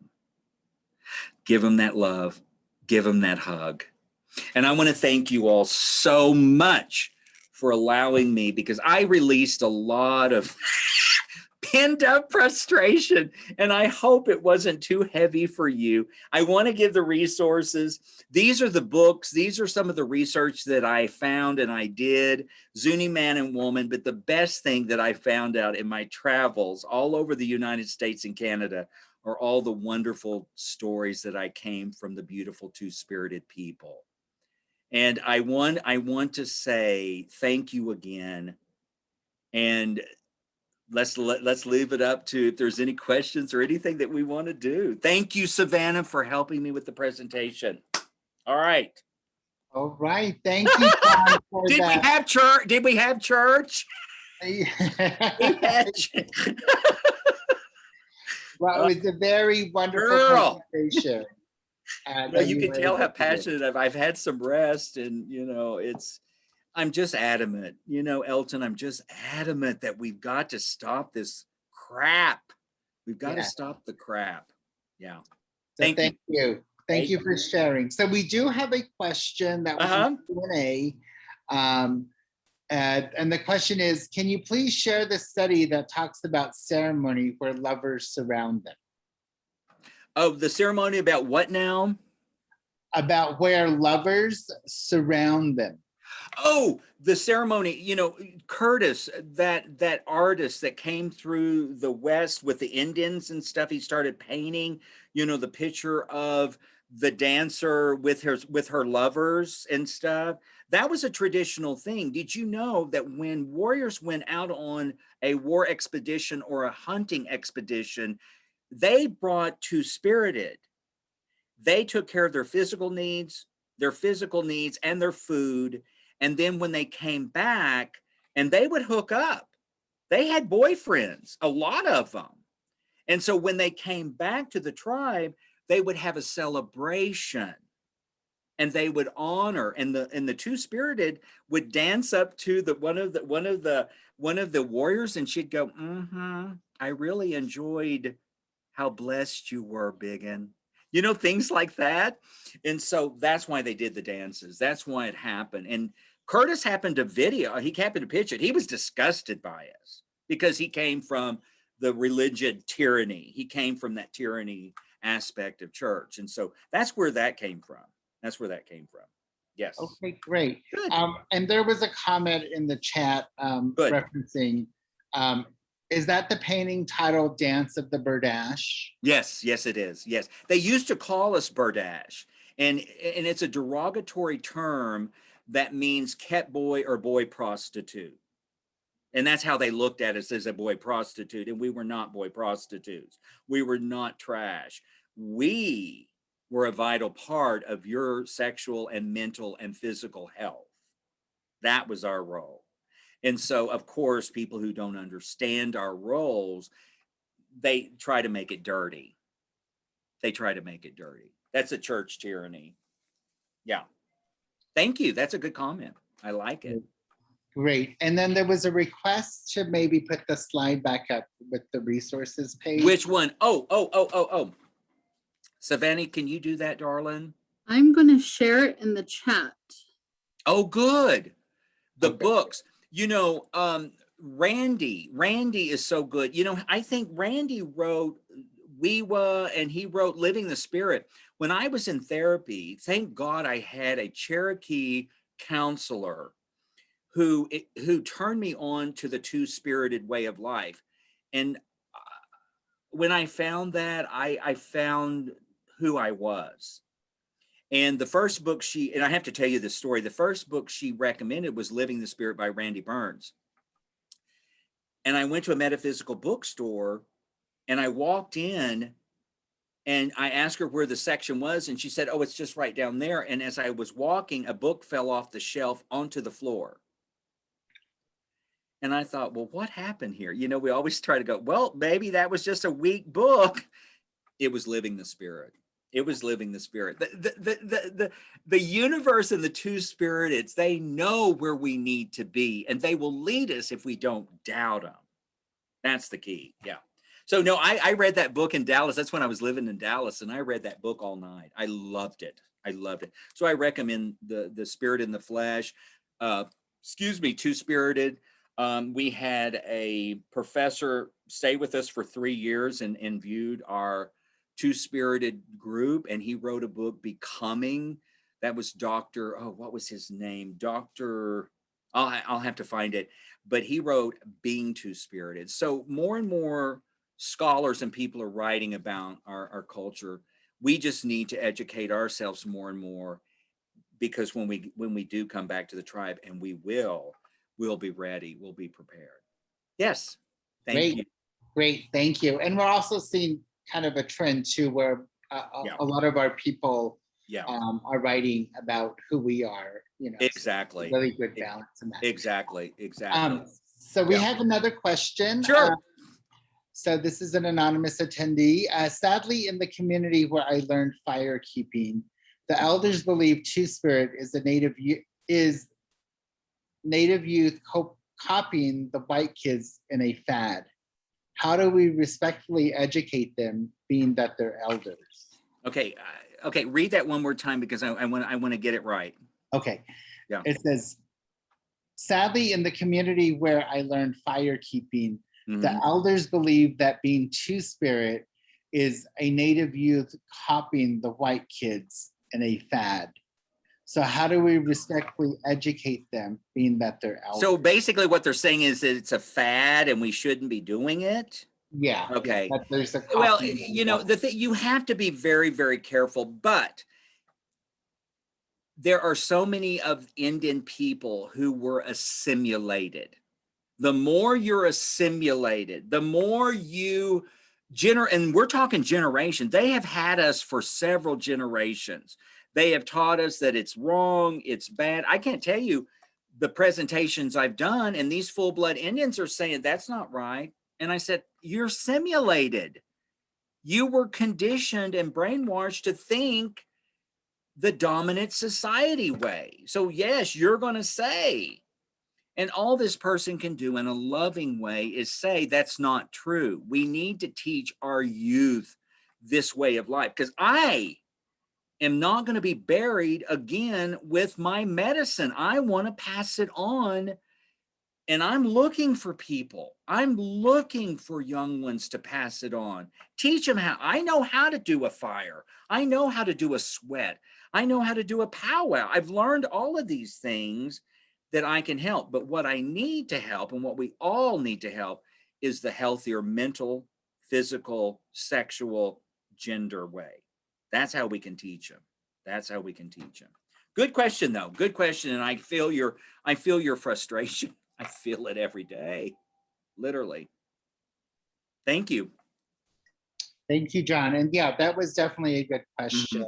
Give them that love. Give them that hug. And I want to thank you all so much for allowing me, because I released a lot of pinned up frustration, and I hope it wasn't too heavy for you. I want to give the resources. These are the books. These are some of the research that I found and I did, Zuni man and woman. But the best thing that I found out in my travels all over the United States and Canada are all the wonderful stories that I came from the beautiful two-spirited people. And I want to say thank you again. And let's leave it up to if there's any questions or anything that we want to do. Thank you, Savannah, for helping me with the presentation. All right. All right. Thank you, John, for Did that. we have church? Did we have church? We had Well, it was a very wonderful Girl. presentation. Well, you can were tell able how to do. passionate I've had some rest, and I'm just adamant, Elton, I'm just adamant that we've got to stop this crap. We've got to stop the crap. Yeah. So thank you. Thank you for sharing. So we do have a question that was in Q&A. And the question is, can you please share the study that talks about ceremony where lovers surround them? Oh, the ceremony about what now? About where lovers surround them. Oh, the ceremony, Curtis, that artist that came through the West with the Indians and stuff, he started painting, the picture of the dancer with her lovers and stuff. That was a traditional thing. Did you know that when warriors went out on a war expedition or a hunting expedition, they brought two-spirited. They took care of their physical needs and their food. And then when they came back, and they would hook up, they had boyfriends, a lot of them. And so when they came back to the tribe, they would have a celebration and they would honor, and the two-spirited would dance up to one of the warriors, and she'd go, I really enjoyed how blessed you were, Biggin. Things like that. And so that's why they did the dances. That's why it happened. And Curtis he happened to pitch it. He was disgusted by us because he came from the religion tyranny. He came from that tyranny aspect of church. And so that's where that came from. Yes. Okay, great. Good. And there was a comment in the chat referencing, is that the painting titled Dance of the Berdache? Yes, it is. Yes. They used to call us Berdache, and it's a derogatory term that means ket boy or boy prostitute. And that's how they looked at us, as a boy prostitute. And we were not boy prostitutes. We were not trash. We were a vital part of your sexual and mental and physical health. That was our role. And so, of course, people who don't understand our roles, they try to make it dirty. That's a church tyranny. Yeah. Thank you. That's a good comment. I like it. Great. And then there was a request to maybe put the slide back up with the resources page. Which one? Oh. Savannah, can you do that, darling? I'm going to share it in the chat. Oh, good. The Okay. books, Randy is so good. I think Randy wrote Weewa and he wrote Living the Spirit. When I was in therapy, thank God I had a Cherokee counselor who turned me on to the two-spirited way of life. And when I found that, I found who I was. And the first book and I have to tell you this story, the first book she recommended was Living the Spirit by Randy Burns. And I went to a metaphysical bookstore and I walked in and I asked her where the section was. And she said, oh, it's just right down there. And as I was walking, a book fell off the shelf onto the floor. And I thought, well, what happened here? We always try to go, well, maybe that was just a weak book. It was Living the Spirit. It was Living the Spirit. The universe and the two-spiriteds, they know where we need to be, and they will lead us if we don't doubt them. That's the key. Yeah. So no, I read that book in Dallas. That's when I was living in Dallas, and I read that book all night. I loved it. So I recommend the Spirit in the Flesh. Two-Spirited. We had a professor stay with us for 3 years and viewed our two-spirited group, and he wrote a book, Becoming. That was what was his name? I'll have to find it, but he wrote Being Two-Spirited. So more and more scholars and people are writing about our culture. We just need to educate ourselves more and more, because when we do come back to the tribe, and we'll be ready, we'll be prepared. Yes, thank you. Great, thank you. And we're also seeing kind of a trend too, where a lot of our people are writing about who we are. Exactly. Really good balance in that. Exactly. So we have another question. Sure. So this is an anonymous attendee. Sadly, in the community where I learned fire keeping, the elders believe Two-Spirit is Native youth copying the white kids in a fad. How do we respectfully educate them, being that they're elders? Okay. Read that one more time, because I want to get it right. Okay. Yeah. It says, sadly, in the community where I learned fire keeping, the elders believe that being Two-Spirit is a Native youth copying the white kids in a fad. So how do we respectfully educate them, being that they're elders? So basically what they're saying is that it's a fad and we shouldn't be doing it? Yeah. Okay. Yeah, there's a Well, you have to be very, very careful, but there are so many of Indian people who were assimilated. The more you're assimilated, the more and we're talking generation, they have had us for several generations. They have taught us that it's wrong, it's bad. I can't tell you the presentations I've done, and these full-blood Indians are saying that's not right. And I said, you're simulated. You were conditioned and brainwashed to think the dominant society way. So yes, you're going to say, and all this person can do in a loving way is say that's not true. We need to teach our youth this way of life, because I am not going to be buried again with my medicine. I want to pass it on. And I'm looking for people. I'm looking for young ones to pass it on. Teach them how. I know how to do a fire. I know how to do a sweat. I know how to do a powwow. I've learned all of these things that I can help. But what I need to help, and what we all need to help, is the healthier mental, physical, sexual, gender way. That's how we can teach them. That's how we can teach them. Good question, though. Good question. And I feel your frustration. I feel it every day, literally. Thank you. Thank you, John. And yeah, that was definitely a good question.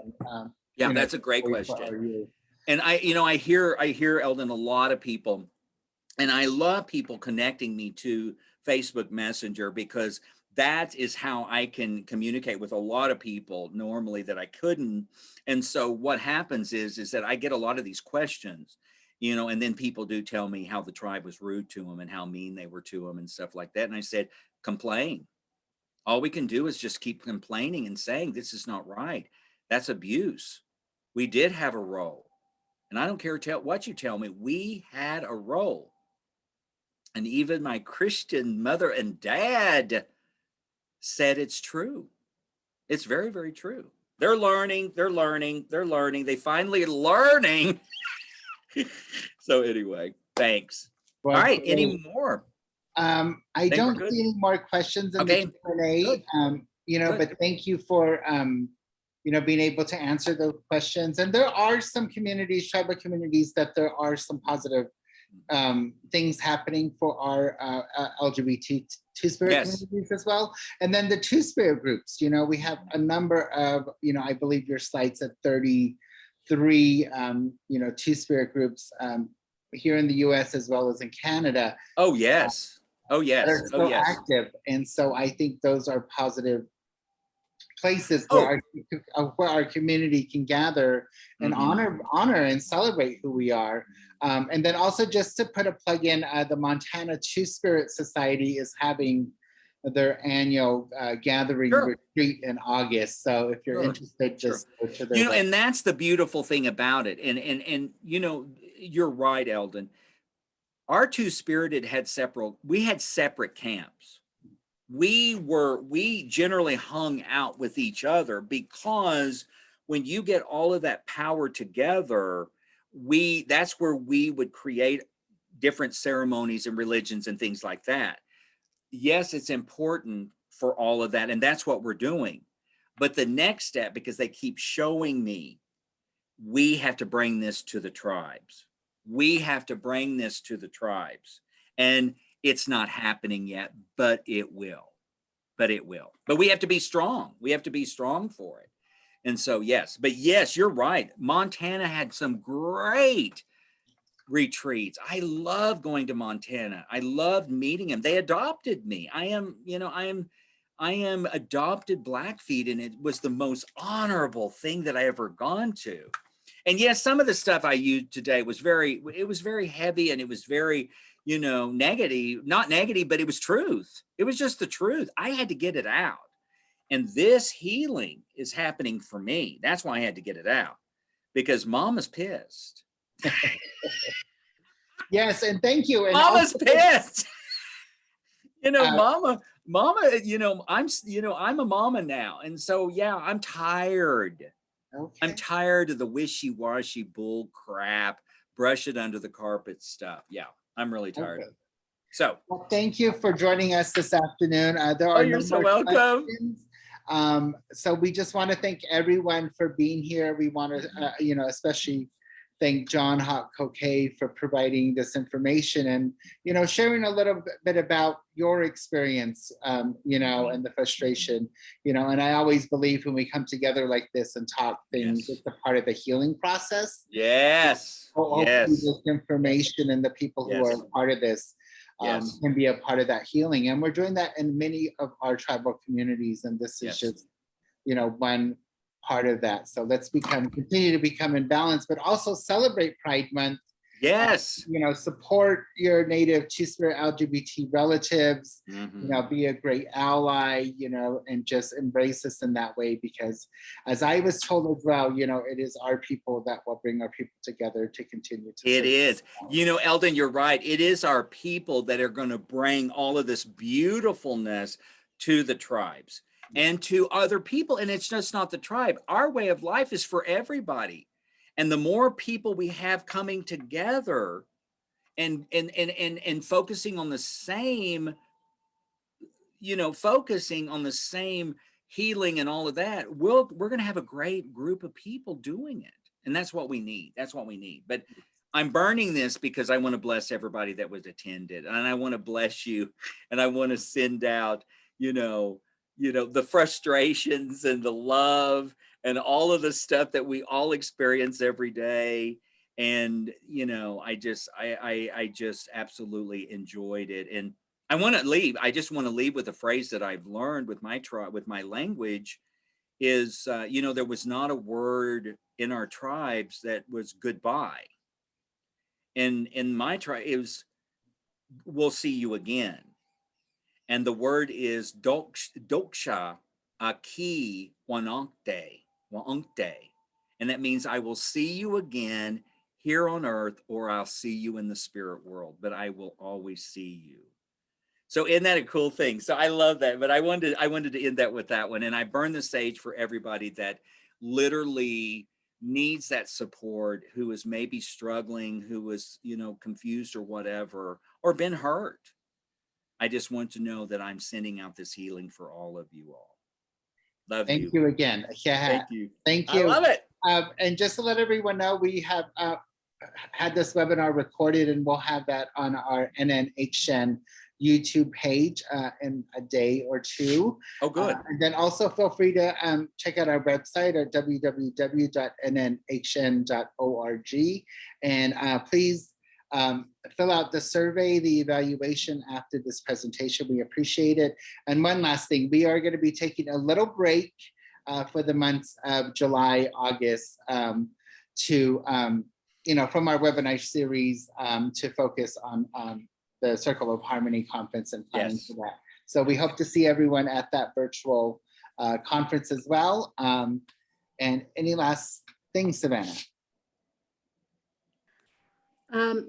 Yeah, that's a great question. And I hear, Eldon, a lot of people, and I love people connecting me to Facebook Messenger, because that is how I can communicate with a lot of people normally that I couldn't. And so what happens is that I get a lot of these questions, and then people do tell me how the tribe was rude to them and how mean they were to them and stuff like that. And I said, complain. All we can do is just keep complaining and saying, this is not right. That's abuse. We did have a role. and I don't care what you tell me, we had a role. And even my Christian mother and dad said it's true. It's very, very true. They're learning. They finally learning. So anyway, thanks. Well, All right, great. any more? I Think we're don't good? see any more questions in Okay, the Q&A, good. Good. but thank you for, being able to answer those questions. And there are some communities, tribal communities, that there are some positive things happening for our LGBT Two-Spirit Yes. communities as well. And then the Two-Spirit groups, we have a number of, I believe your slides at 33, Two-Spirit groups here in the US as well as in Canada. Oh, yes. Oh, yes. That are Oh, so yes. active. And so I think those are positive places Oh. where our community can gather and Mhm. honor and celebrate who we are. And then also just to put a plug in, the Montana Two-Spirit Society is having their annual gathering Sure. retreat in August. So if you're Sure. interested, just go to their You know, website. and that's the beautiful thing about it. And you're right, Eldon. Our Two-Spirited had separate camps. We generally hung out with each other because when you get all of that power together, that's where we would create different ceremonies and religions and things like that. Yes, it's important for all of that, and that's what we're doing. But the next step, because they keep showing me, we have to bring this to the tribes. We have to bring this to the tribes. And it's not happening yet, but it will. But we have to be strong. We have to be strong for it. And so, yes, you're right. Montana had some great retreats. I love going to Montana. I loved meeting them. They adopted me. I am adopted Blackfeet, and it was the most honorable thing that I ever gone to. And yes, some of the stuff I used today was very heavy, and it was very, negative, not negative, but it was truth. It was just the truth. I had to get it out. And this healing is happening for me. That's why I had to get it out, because Mama's pissed. Yes, and thank you. And Mama's also, pissed. Uh, Mama, I'm a mama now. And so, yeah, I'm tired. okay. I'm tired of the wishy-washy bull crap, brush it under the carpet stuff. Yeah, I'm really tired of it. So, well, thank you for joining us this afternoon. There are you're no so more welcome. questions. So we just want to thank everyone for being here. We want to, especially thank John-Wako Co-Cke for providing this information and, sharing a little bit about your experience, and the frustration, and I always believe when we come together like this and talk things, Yes. it's a part of the healing process. Yes. Hopefully Yes. this information and the people who Yes. are part of this Yes. can be a part of that healing. And we're doing that in many of our tribal communities. And this is Yes. just, one part of that. So let's continue to become in balance, but also celebrate Pride Month. Yes. Support your Native Two-Spirit LGBT relatives, Mhm. be a great ally, and just embrace us in that way, because as I was told as well, it is our people that will bring our people together to continue to It serve. is. Eldon, you're right. It is our people that are going to bring all of this beautifulness to the tribes and to other people. And it's just not the tribe. Our way of life is for everybody. And the more people we have coming together and focusing on the same, healing and all of that, we're going to have a great group of people doing it. And that's what we need. That's what we need. But I'm burning this because I want to bless everybody that was attended, and I want to bless you, and I want to send out, the frustrations and the love and all of the stuff that we all experience every day. And, I just absolutely enjoyed it. And I want to leave. I just want to leave with a phrase that I've learned with my language is, there was not a word in our tribes that was goodbye. And in my tribe, it was, we'll see you again. And the word is doksha aki wanunkte. And that means I will see you again here on earth, or I'll see you in the spirit world, but I will always see you. So isn't that a cool thing? So I love that, but I wanted to end that with that one. And I burn the sage for everybody that literally needs that support, who is maybe struggling, who is, confused or whatever, or been hurt. I just want to know that I'm sending out this healing for all of you all. Love you. Thank you again. Yeah. Thank you. Thank you. I love it. And just to let everyone know, we have had this webinar recorded, and we'll have that on our NNHN YouTube page in a day or two. Oh, good. And then also feel free to check out our website at www.nnhn.org. And please fill out the survey, the evaluation after this presentation. We appreciate it. And one last thing, we are going to be taking a little break for the months of July, August, to from our webinar series to focus on the Circle of Harmony conference and planning for that. So we hope to see everyone at that virtual conference as well. And any last things, Savannah?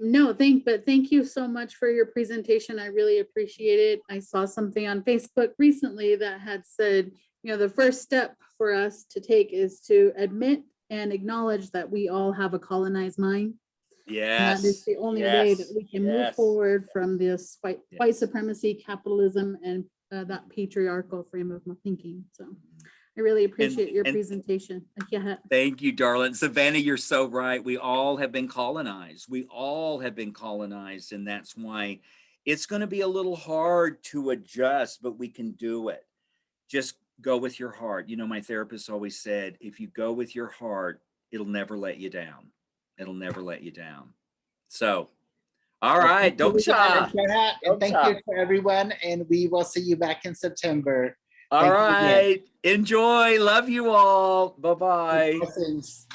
No, thank you so much for your presentation. I really appreciate it. I saw something on Facebook recently that had said, the first step for us to take is to admit and acknowledge that we all have a colonized mind. Yes. And that is the only way that we can move forward from this white supremacy, capitalism, and that patriarchal frame of thinking. So I really appreciate your presentation. Thank you, darling. Savannah, you're so right. We all have been colonized. We all have been colonized. And that's why it's going to be a little hard to adjust, but we can do it. Just go with your heart. My therapist always said, if you go with your heart, it'll never let you down. It'll never let you down. So, all right. Thank you for everyone. And we will see you back in September. All right. Enjoy. Love you all. Bye-bye. Blessings.